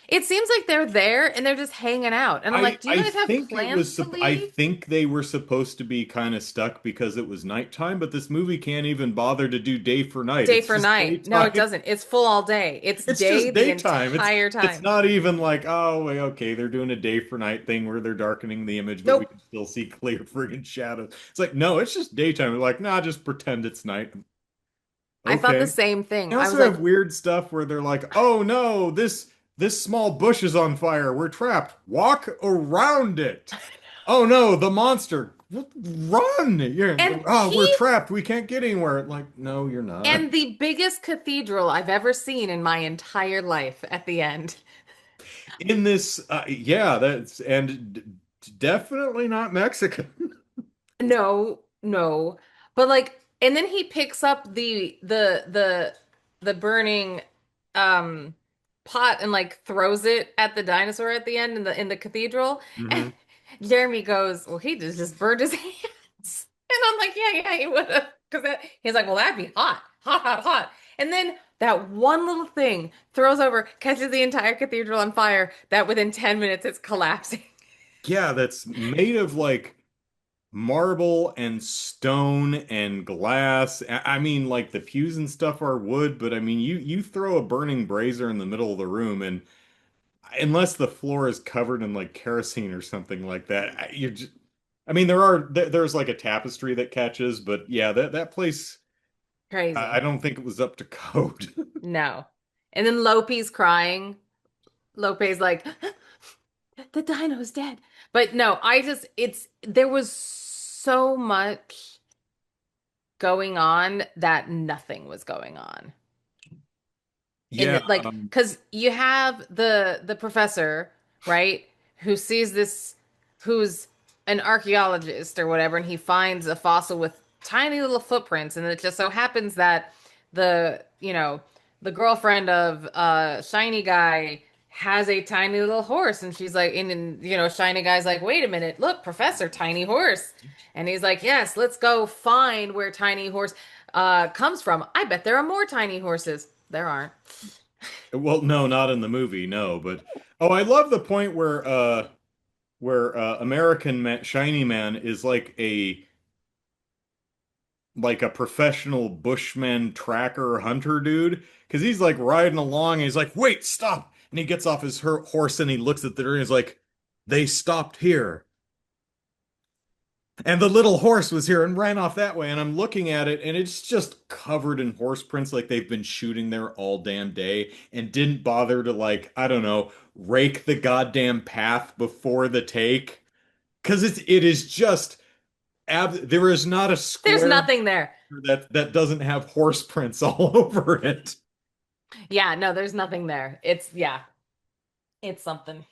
it seems like they're there and they're just hanging out. And I'm I like, do you I guys have think it plans was to I leave? think they were supposed to be kind of stuck because it was nighttime, but this movie can't even bother to do day for night. Day It's for just night. No, it daytime. doesn't. It's full all day. It's It's day just the daytime. entire It's time. not even like, oh, well, okay, they're doing a day for night thing where they're darkening the image, but we Nope. can still see clear friggin' shadows. It's like, no, it's just daytime. They're like, nah, just pretend it's night. I thought the Okay. same thing. They I was also like, have weird stuff where they're like, "Oh no, this small bush is on fire. We're trapped. Walk around it." "Oh no, the monster. Run. and We're he trapped. We can't get anywhere." Like, "No, you're not." and the biggest cathedral I've ever seen in my entire life at the end. In this yeah, that's and definitely not Mexican. No, no. But like and then he picks up the burning um pot and like throws it at the dinosaur at the end in the cathedral. And Hmm. Jeremy goes, "Well, he just burned his hands." And I'm like, "Yeah, yeah, he would have." Because he's like, "Well, that'd be hot, hot, hot, hot." And then that one little thing throws over, catches the entire cathedral on fire. That within 10 minutes it's collapsing. Yeah, that's made of like marble and stone and glass. I mean, like the pews and stuff are wood, but I mean, you throw a burning brazier in the middle of the room, and unless the floor is covered in like kerosene or something like that, you're just, I mean, there's like a tapestry that catches, but yeah, that place, I Crazy. don't think it was up to code. No. And then Lope's crying. Lope's like, the dino's dead. But no, there was so much going on that nothing was going on. In Yeah, the like, because you have the professor, right, who sees this, who's an archaeologist or whatever, and he finds a fossil with tiny little footprints, and it just so happens that the girlfriend of Shiny Guy has a tiny little horse, and she's like, and Shiny Guy's like, wait a minute, look, Professor, tiny horse, and he's like, yes, let's go find where tiny horse comes from. I bet there are more tiny horses. There aren't. well, no, not in the movie, no, but oh, I love the point where American Man, Shiny Man is like a professional bushman tracker hunter dude because he's like riding along and he's like, wait, stop, and he gets off his horse and he looks at the and he's like, they stopped here and the little horse was here and ran off that way, and I'm looking at it and it's just covered in horse prints like they've been shooting there all damn day and didn't bother to, like, I don't know, rake the goddamn path before the take because it is just there is not a There's square nothing there. that doesn't have horse prints all over it. Yeah, no, there's nothing there. Yeah, it's something.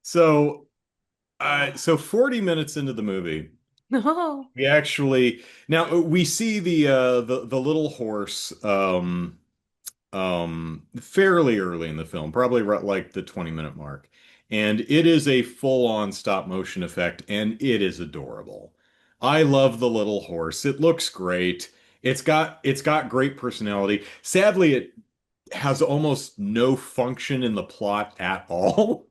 So, Oh. so 40 minutes into the movie, No. we actually now we see the little horse fairly early in the film, probably right like the 20-minute mark, and it is a full-on stop motion effect, and it is adorable. I love the little horse. It looks great. It's got great personality. Sadly, it has almost no function in the plot at all.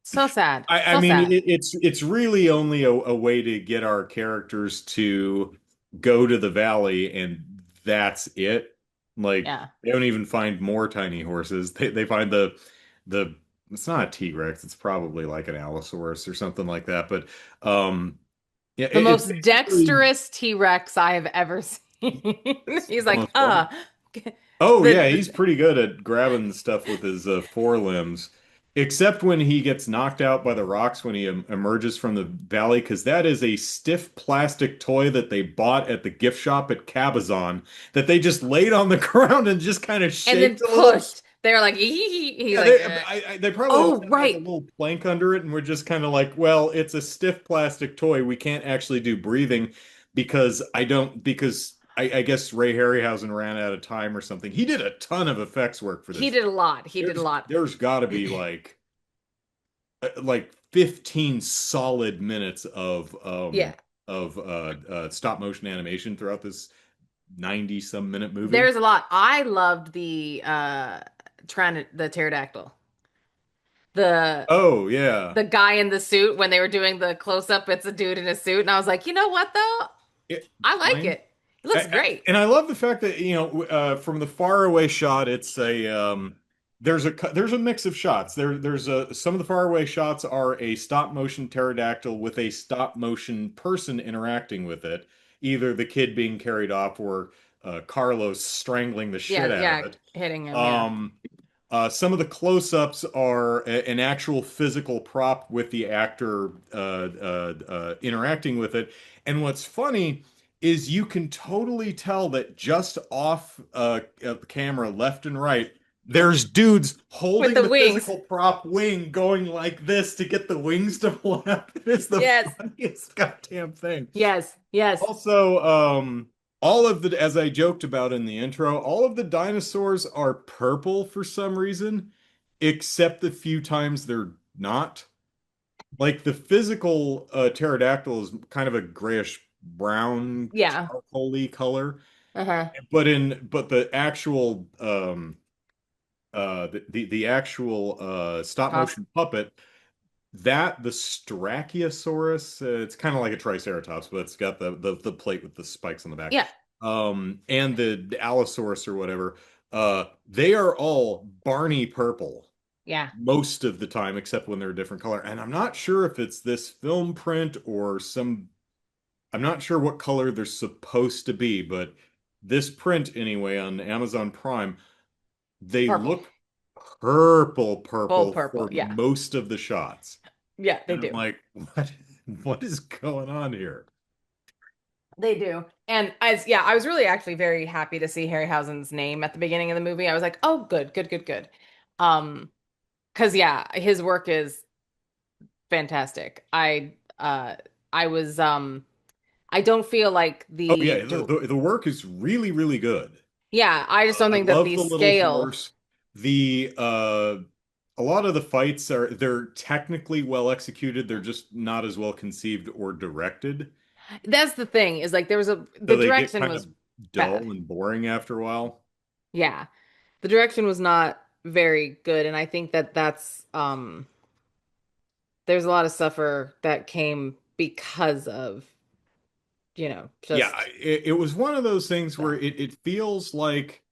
So sad. I So mean, sad. it's really only a way to get our characters to go to the valley, and that's it. Like Yeah. they don't even find more tiny horses. They find the it's not a T-Rex. It's probably like an Allosaurus or something like that. But yeah, The it's most basically dexterous T-Rex I have ever seen. He's the like, most what? the, Oh yeah, he's the pretty good at grabbing stuff with his forelimbs. Except when he gets knocked out by the rocks when he emerges from the valley, because that is a stiff plastic toy that they bought at the gift shop at Cabazon that they just laid on the ground and just kind of And then shaked a little. pushed. They're like, he's Yeah, like, they probably also oh, had like a right. little plank under it, and we're just kind of like, well, it's a stiff plastic toy. We can't actually do breathing because I guess Ray Harryhausen ran out of time or something. He did a ton of effects work for He this. did a lot. He did a There's lot. there's got to be like 15 solid minutes Yeah. of stop motion animation throughout this 90 some minute movie. There's a lot. I loved the pterodactyl. The Oh yeah. the guy in the suit when they were doing the close up, it's a dude in a suit, and I was like, you know what though? I like Fine. it. It looks great. And I love the fact that from the far away shot, it's a there's a mix of shots. There's a some of the far away shots are a stop motion pterodactyl with a stop motion person interacting with it, either the kid being carried off or Carlos strangling the Yeah, shit out of yeah, it. hitting him, yeah. Um, some of the close-ups are an actual physical prop with the actor interacting with it. And what's funny is you can totally tell that just off camera, left and right, there's dudes With holding the the wings. physical prop wing going like this to get the wings to flap. It's the Yes, funniest goddamn thing. yes, yes. Also, all of the, as I joked about in the intro, all of the dinosaurs are purple for some reason, except the few times they're not. Like the physical pterodactyl is kind of a grayish brown Yeah. charcoaly color, Uh-huh. but the actual the actual stop Cost. motion puppet that the Strachiosaurus, it's kind of like a Triceratops, but it's got the plate with the spikes on the back. Yeah, And the Allosaurus or whatever, they are all Barney purple yeah. most of the time, except when they're a different color. And I'm not sure if it's this film print or some. I'm not sure what color they're supposed to be, but this print anyway on Amazon Prime, they Purple. look purple, Full purple purple. for Yeah. most of the shots. Yeah, they And I'm do. like, what is going on here? They do. And yeah, I was really actually very happy to see Harryhausen's name at the beginning of the movie. I was like, oh, good, good, good, good. Um, because yeah, his work is fantastic. I was I don't feel like Oh yeah, the work is really, really good. yeah, I just don't I think that love the the little scale horse. The a lot of the fights they're technically well executed. They're just not as well conceived or directed. that's the thing is like the So they get direction kind was of bad. dull and boring after a while. Yeah. The direction was not very good and I think that that's there's a lot of suffer that came because of, Yeah, just it was one of those things where that. it feels like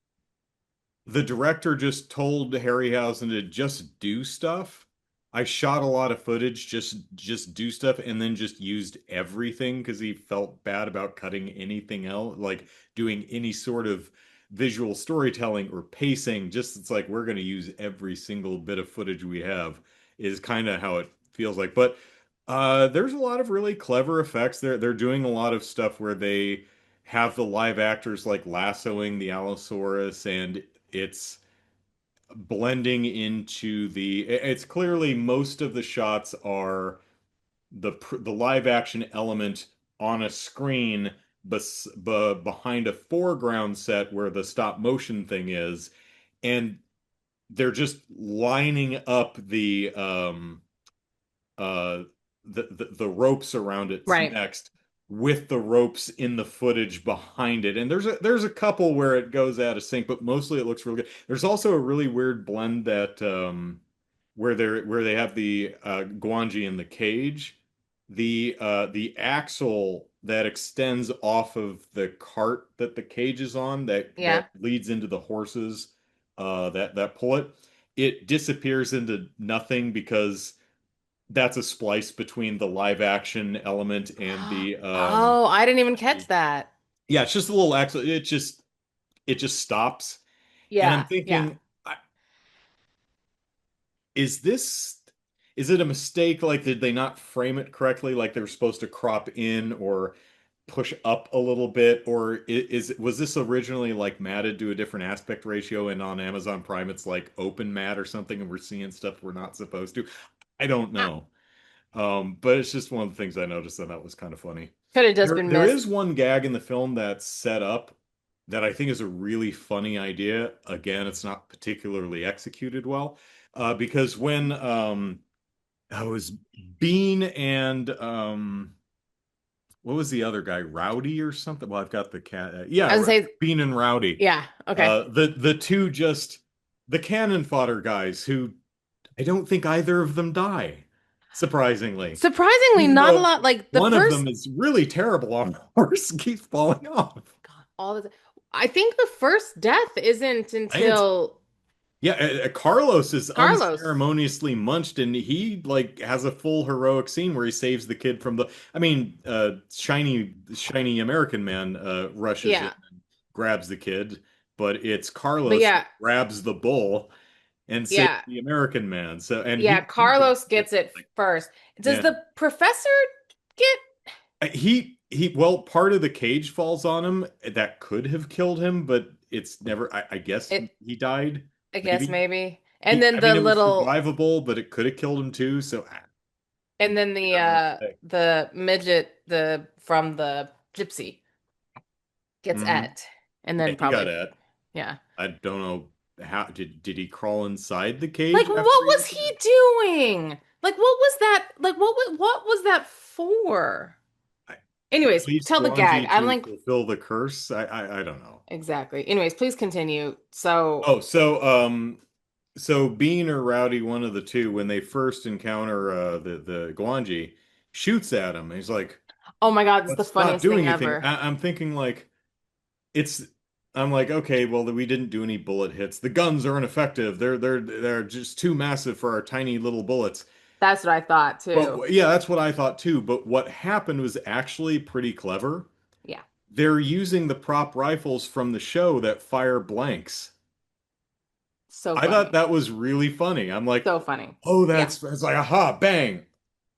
the director just told Harryhausen to just do stuff. I shot a lot of footage, just do stuff, and then just used everything because he felt bad about cutting anything else, like doing any sort of visual storytelling or pacing. Just it's like we're going to use every single bit of footage we have is kind of how it feels like. But there's a lot of really clever effects. They're doing a lot of stuff where they have the live actors like lassoing the Allosaurus and it's blending into it's clearly most of the shots are the live action element on a screen behind a foreground set where the stop motion thing is and they're just lining up uh the ropes around its Right. next with the ropes in the footage behind it. And there's a couple where it goes out of sync, but mostly it looks really good. There's also a really weird blend that where they have the Gwangi in the cage. The axle that extends off of the cart that the cage is on that Yeah. leads into the horses that pull it, it disappears into nothing because that's a splice between the live action element and Oh, I didn't even catch the that. yeah, it's just a little axle. It just stops. And I'm Yeah, yeah. thinking, is this is it a mistake? Like, did they not frame it correctly? Like they were supposed to crop in or push up a little bit, or was this originally like matted to a different aspect ratio, and on Amazon Prime it's like open matte or something, and we're seeing stuff we're not supposed to? I don't Ah, know. But it's just one of the things I noticed, and that was kind of funny. could have just There, been there missed. is one gag in the film that's set up that I think is a really funny idea. Again, it's not particularly executed well, because when I was Bean and what was the other guy, Rowdy or something? Well, I've got the cat. I was gonna say, Bean and Rowdy. yeah, okay. The two just the cannon fodder guys who I don't think either of them die, surprisingly. Surprisingly, Even not a though lot. Like the one of first, them is really terrible on a horse and keeps falling off. God, all the, I think the first death isn't I think it's until yeah, Carlos is Carlos. unceremoniously munched, and he like has a full heroic scene where he saves the kid from the. I mean, shiny American man rushes in Yeah, and grabs the kid, but it's but Carlos who yeah, grabs the bull and saves yeah, the American man. So, and yeah. he just Carlos gets gets it like, first. Does yeah, the professor get well, part of the cage falls on him that could have killed him, but it's never. I guess it? he died. I guess Maybe. maybe. And then I mean, the it was little, survivable, but it could have killed him too. So and then I don't know what to say. the midget the from the gypsy gets Hmm. et, and Yeah, then he got probably it. yeah. I don't know how did he crawl inside the Like cage what after he was entered he it? doing? Like what was that? Like what was that for? I, Anyways, Release tell the gag. Gwangi I'm to like fulfill the curse. I don't know. exactly. Anyways, please continue. So, Oh, so Bean or Rowdy, one of the two, when they first encounter the Gwangi, shoots at him. And he's like, oh my God, it's the "Let's not funniest do thing anything." ever. I'm thinking like it's. I'm like, okay, well, we didn't do any bullet hits. The guns are ineffective. They're just too massive for our tiny little bullets. That's what I thought too. But yeah, that's what I thought too. But what happened was actually pretty clever. Yeah, They're using the prop rifles from the show that fire blanks. so I thought funny. that was really funny. I'm like, So funny. oh, Yeah. that's it's like aha, bang.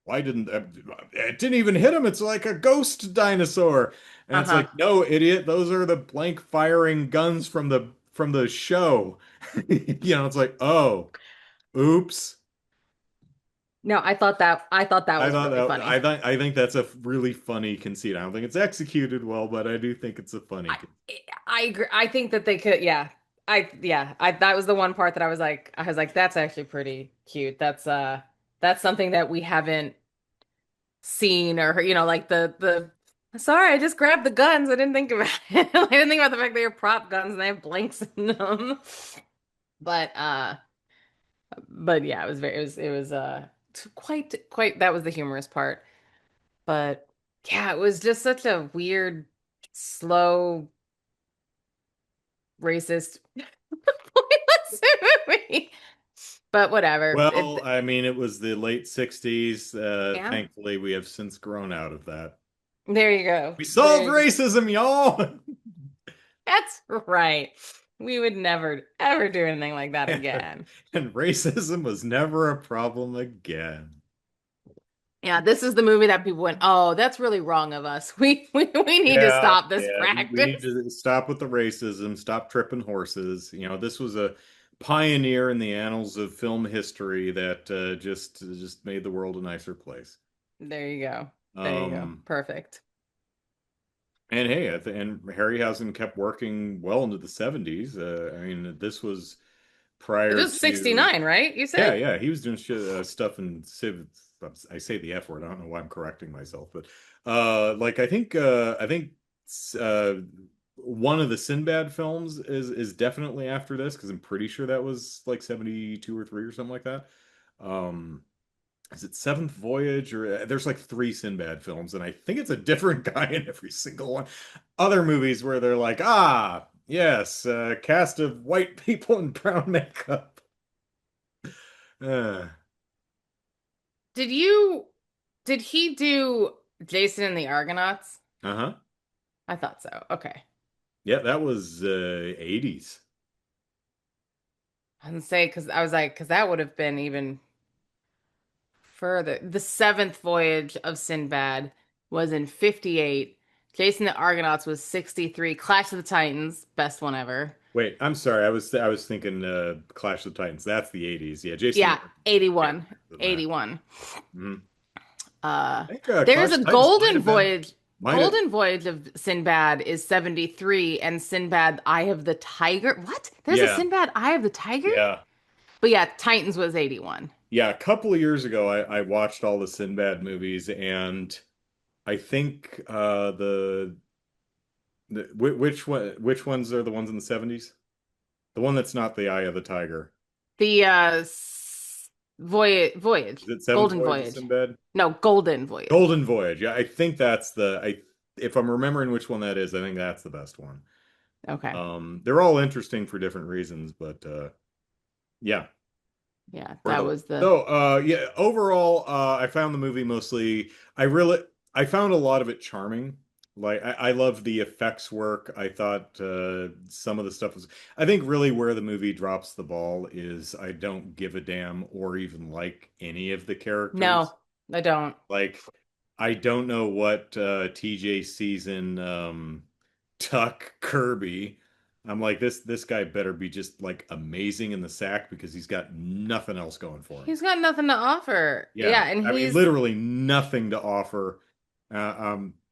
Why didn't it didn't even hit him? It's like a ghost dinosaur. And it's Uh-huh. like, no, idiot, those are the blank firing guns from the show. It's like, oh, oops. No, I thought that was really funny. I think that's a really funny conceit. I don't think it's executed well, but I do think it's a funny I conceit. I agree. I think that they could, yeah. I that was the one part that I was like, that's actually pretty cute. That's something that we haven't seen or heard, like the sorry, I just grabbed the guns. I didn't think about it. I didn't think about the fact they are prop guns and they have blanks in them. But yeah, it was quite that was the humorous part. But yeah, it was just such a weird, slow, racist, pointless movie. But whatever. Well, I mean, it was the late 60s. Yeah, Thankfully, we have since grown out of that. there you go. We There solved you go. racism, y'all. That's right. We would never ever do anything like that And again. racism was never a problem again. Yeah, this is the movie that people went, "Oh, that's really wrong of us. We need to Yeah, stop this yeah, we need practice." to stop with the racism, stop tripping horses. This was a pioneer in the annals of film history that just made the world a nicer place. There you go. There you go. Um, Perfect. and hey, and Harryhausen kept working well into the 70s. I mean, this was It prior was to. 69, right? You Yeah, said? yeah, he was doing stuff in civ. I say the F word. I don't know why I'm correcting myself, but like I think uh, one of the Sinbad films is definitely after this because I'm pretty sure that was like 72 or 3 or something like that. Um, is it Seventh Voyage or there's like 3 Sinbad films, and I think it's a different guy in every single one. Other movies where they're like, ah, yes, cast of white people in brown makeup. Uh, Did you did he do Jason and the Argonauts? uh-huh. I thought so. Okay. Yeah, that was 80s. And say because I was like, because that would have been even further. The seventh voyage of Sinbad was in 58. Jason the Argonauts was 63. Clash of the Titans, best one ever. Wait, I'm sorry. I was thinking Clash of the Titans. That's the 80s. Yeah, Jason the Yeah, Argonauts is way 81. better than that. 81. Mhm. Uh I think there's Clash a of the Titans might have been might have Golden Voyage of Sinbad is 73 and Sinbad Eye of the Tiger. What? There's a yeah, Sinbad Eye of the Tiger? yeah. But yeah, Titans was 81. Yeah, a couple of years ago I watched all the Sinbad movies and I think which ones are the ones in the 70s? The one that's not the Eye of the Tiger. The voyage, Is it Seventh Golden Voyage of Voyage. Sinbad? No, Golden Voyage. Golden Voyage. Yeah, I think that's the I if I'm remembering which one that is, I think that's the best one. Okay. They're all interesting for different reasons, but yeah. Yeah, For that the was the so yeah, overall I found the movie mostly I found a lot of it charming. Like I love the effects work. I thought some of the stuff was I think really where the movie drops the ball is I don't give a damn or even like any of the characters. no, I don't. Like I don't know what TJ sees in Tuck Kirby. I'm like this guy better be just like amazing in the sack because he's got nothing else going for him. He's got nothing to offer. Yeah, Yeah, and I mean literally nothing to offer.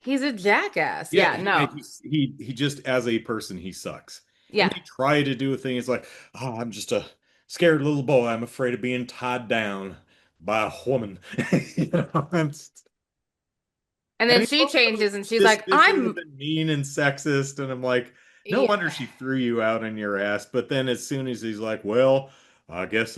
he's a jackass. Yeah, Yeah, no. he just as a person he sucks. And Yeah. they try to do a thing. It's like, oh, I'm just a scared little boy. I'm afraid of being tied down by a woman. You know, And and then he's she also changes and she's like, dismissive "I'm and mean and sexist. And I'm like, no yeah, wonder she threw you out on your ass. But then as soon as he's like, well, I guess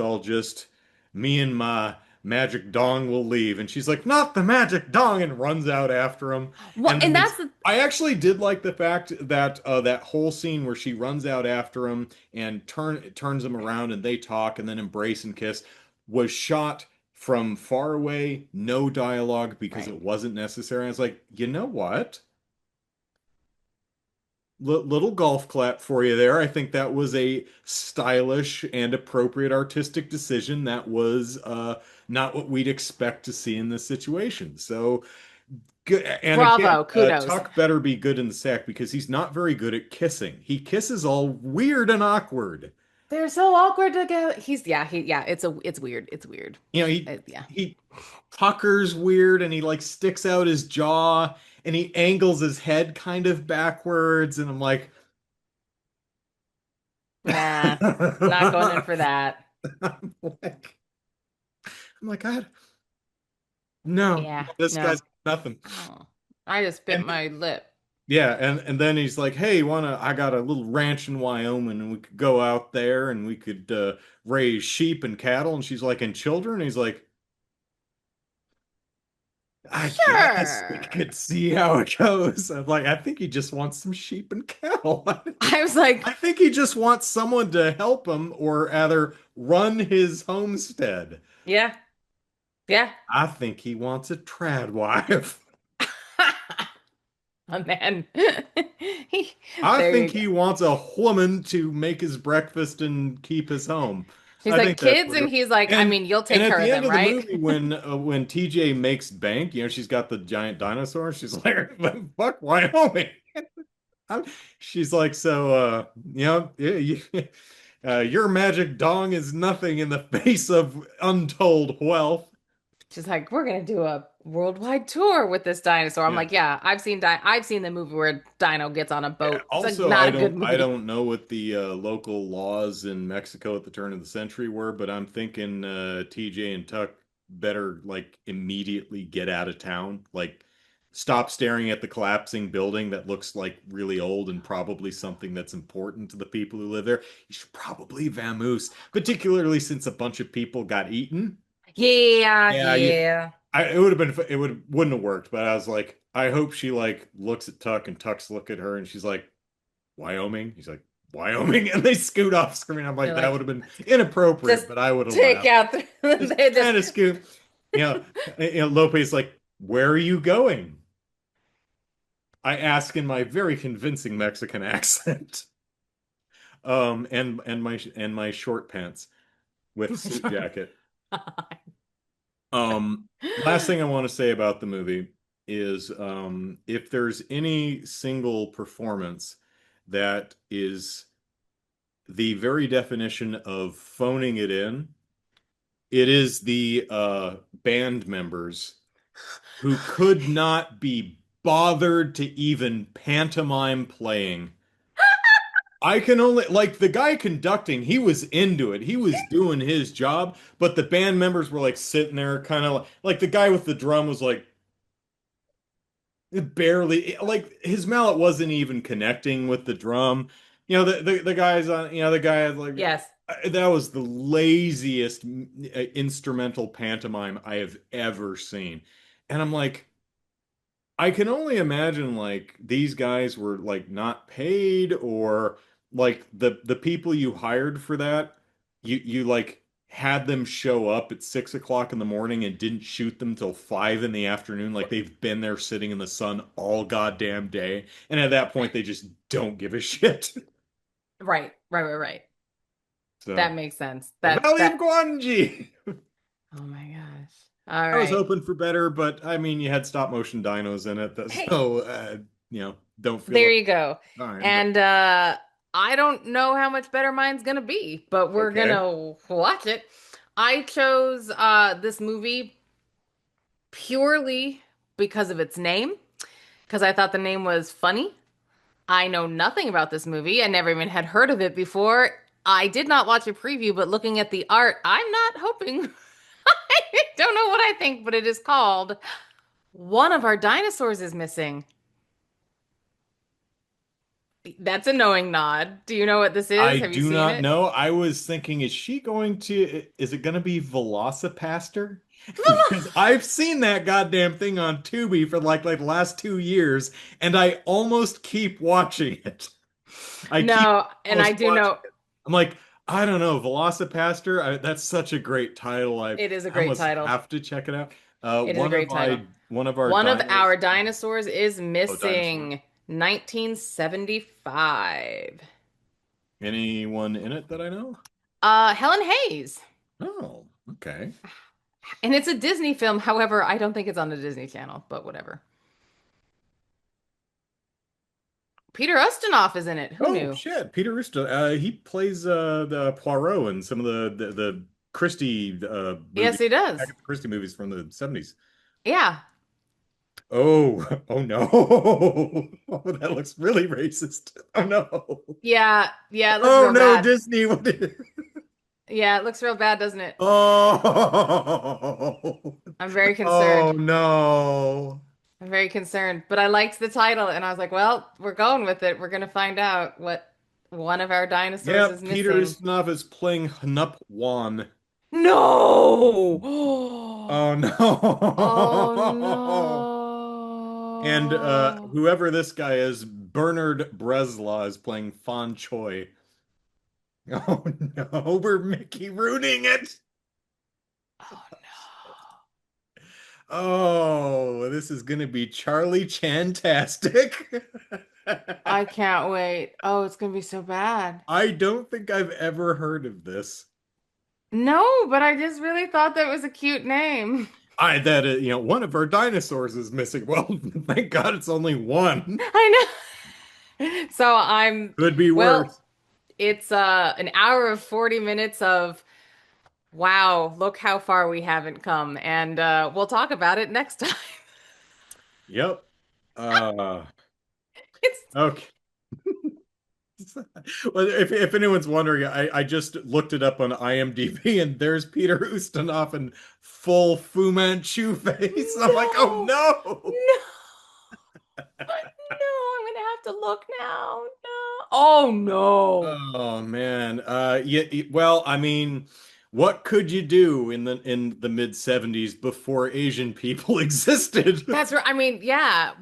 me and my magic dong will leave. And she's like, not the magic dong, and runs out after him. what?" And then And that's the I actually did like the fact that that whole scene where she runs out after him and turns him around and they talk and then embrace and kiss was shot from far away, no dialogue because right. it wasn't necessary. I was like, you know what? Little golf clap for you there. I think that was a stylish and appropriate artistic decision. That was not what we'd expect to see in this situation. So, good. And again, Bravo, kudos. Tuck better be good in the sack because he's not very good at kissing. He kisses all weird and awkward. They're so awkward together. It's weird. It's weird. You know, Yeah. he puckers weird and he like sticks out his jaw and he angles his head kind of backwards and I'm like Nah, not going in I'm for that. like I'm like God, no, Yeah, this guy's no. got nothing. Oh, I just bit And my lip. yeah, and then he's like, "Hey, wanna I got a little ranch in Wyoming and we could go out there and we could raise sheep and cattle." And she's like, "And children?" And he's like, I guess we Sure. could see how it goes. I'm like, I think he just wants some sheep and cattle. I was like, I think he just wants someone to help him or rather run his homestead. yeah, yeah. I think he wants a trad wife. A man. He, I there think you go. he wants a woman to make his breakfast and keep his home. She's I like, think that's kids, what and he's like, I and mean, you'll and take at care of the end them, of the right? movie when TJ makes bank, she's got the giant dinosaur. She's like, "Fuck Wyoming." She's like, so, your magic dong is nothing in the face of untold wealth. She's like, we're gonna do a worldwide tour with this dinosaur. I'm Yeah. like, yeah, I've seen the movie where Dino gets on a Yeah. boat. It's like Also, not a good I movie. don't know what the local laws in Mexico at the turn of the century were, but I'm thinking TJ and Tuck better like immediately get out of town. Like, stop staring at the collapsing building that looks like really old and probably something that's important to the people who live there. You should probably vamoose, particularly since a bunch of people got eaten. Yeah, Yeah, yeah. it would have been wouldn't have worked, but I was like, I hope she like looks at Tuck and Tuck's look at her and she's like, Wyoming? He's like, Wyoming, and they scoot off screen. I'm like, They're that like, would have been inappropriate, just but I would have take laughed. out the, Just they just kind of scoot. You know, Lope's like, where are you going? I ask in my very convincing Mexican accent. and my short pants with suit jacket. Um, Last thing I want to say about the movie is if there's any single performance that is the very definition of phoning it in, it is the band members who could not be bothered to even pantomime playing. I can only like the guy conducting, he was into it. He was doing his job, but the band members were like sitting there kind of like the guy with the drum was like barely like his mallet wasn't even connecting with the drum. The guys on, the guy like Yes. that was the laziest instrumental pantomime I have ever seen. And I'm like, I can only imagine like these guys were like not paid or like the people you hired for that, you like had them show up at 6 o'clock in the morning and didn't shoot them till 5 in the afternoon, like they've been there sitting in the sun all goddamn day. And at that point they just don't give a shit. Right. So That makes sense. the That Valley of that Gwangi. Oh my gosh. All I was right. hoping for better, but I mean you had stop motion dinos in it, Hey, so don't feel there like you go. time, but And I don't know how much better mine's gonna be, but we're okay. gonna watch it. I chose this movie purely because of its name, because I thought the name was funny. I know nothing about this movie. I never even had heard of it before. I did not watch a preview, but looking at the art, I'm not hoping. I don't know what I think, but it is called One of Our Dinosaurs is Missing. That's a knowing nod. Do you know what this I is? Have you do seen not it? know. I was thinking, is it going to be Velocipaster? Because I've seen that goddamn thing on Tubi for like the last 2 years, and I almost keep watching it. I keep No, and I almost do watching know it. I'm like, I don't know, Velocipaster. That's such a great title. it is a I great almost title. have to check it out. It is a great title. One of our One of dinos. our dinosaurs is Oh, dinosaurs. missing. 1975. Anyone in it that I know? Helen Hayes. Oh, okay. And it's a Disney film. However, I don't think it's on the Disney Channel, but whatever. Peter Ustinov is in it. Who Oh knew? shit, Peter Rusto. He plays the Poirot in some of the Christie Yes, movies, he does. Agatha Christie movies from the 70s. Yeah. Oh, oh no. Oh, that looks really racist. Oh no. Yeah, it looks Oh real no, bad. Disney. What did... Yeah, it looks real bad, doesn't it? Oh. I'm very Oh concerned. no. I'm very concerned. But I liked the title, and I was like, well, we're going with it. We're gonna find out what one of our dinosaurs is Yep, Peter missing. Ustinov is playing Hnup Wan. No! Oh Oh no. And no. whoever this guy is, Bernard Breslau is playing Fan Choi. Oh no, we're Mickey rooting it. Oh no. Oh, this is gonna be Charlie Chantastic. I can't wait. Oh, it's gonna be so bad. I don't think I've ever heard of this. No, but I just really thought that was a cute name. I that one of our dinosaurs is missing. Well, thank God it's only one. I know. So Could be well, worse. it's an hour of 40 minutes of wow, look how far we haven't come. And we'll talk about it next time. Yep. Uh, It's okay. Well, if anyone's wondering, I just looked it up on IMDb and there's Peter Ustinov in full Fu Manchu face. I'm like, oh no, no. no, no, I'm gonna have to look now. No. Oh no. Oh man. Well, I mean, what could you do in the mid 70s before Asian people existed? That's right. I mean, yeah,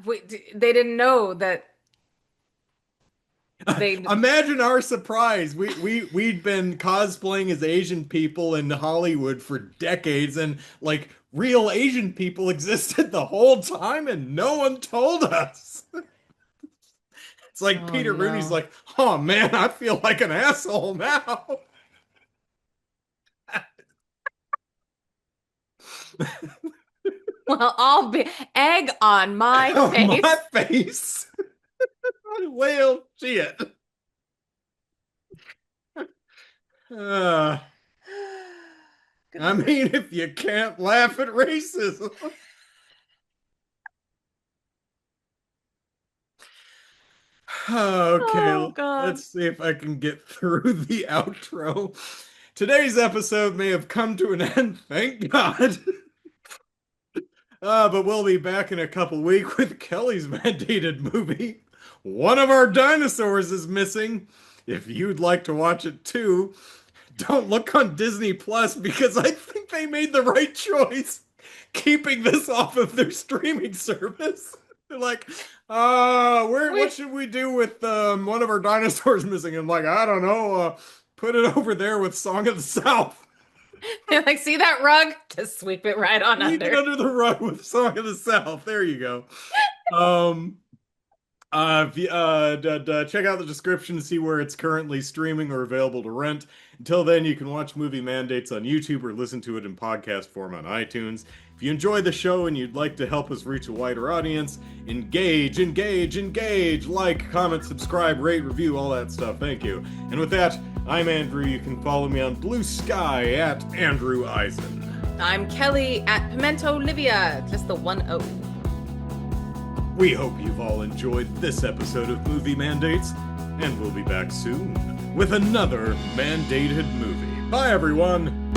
they didn't know that they Imagine our surprise. We'd been cosplaying as Asian people in Hollywood for decades, and like real Asian people existed the whole time, and no one told us. It's like Oh Peter Rooney's no. like, oh man, I feel like an asshole now. Well, I'll be egg on my My face. face. Well, shit. Uh, I Goodness. mean, if you can't laugh at racism. Okay, Oh God. let's see if I can get through the outro. Today's episode may have come to an end, thank God. But we'll be back in a couple weeks with Kelly's mandated movie. One of our dinosaurs is missing. If you'd like to watch it too, don't look on Disney Plus because I think they made the right choice keeping this off of their streaming service. They're like, what Wait, should we do with one of our dinosaurs missing? I'm like, I don't know, put it over there with Song of the South. they're like, see that rug? Just sweep it right on Leave it under. under the rug with Song of the South. There you go. Um, check out the description to see where it's currently streaming or available to rent. Until then, you can watch Movie Mandates on YouTube or listen to it in podcast form on iTunes. If you enjoy the show and you'd like to help us reach a wider audience, engage, engage, engage, like, comment, subscribe, rate, review, all that stuff. Thank you. And with that, I'm Andrew. You can follow me on Blue Sky at Andrew Eisen. I'm Kelly at Pimento Livia, just the 1-0. We hope you've all enjoyed this episode of Movie Mandates, and we'll be back soon with another mandated movie. Bye, everyone!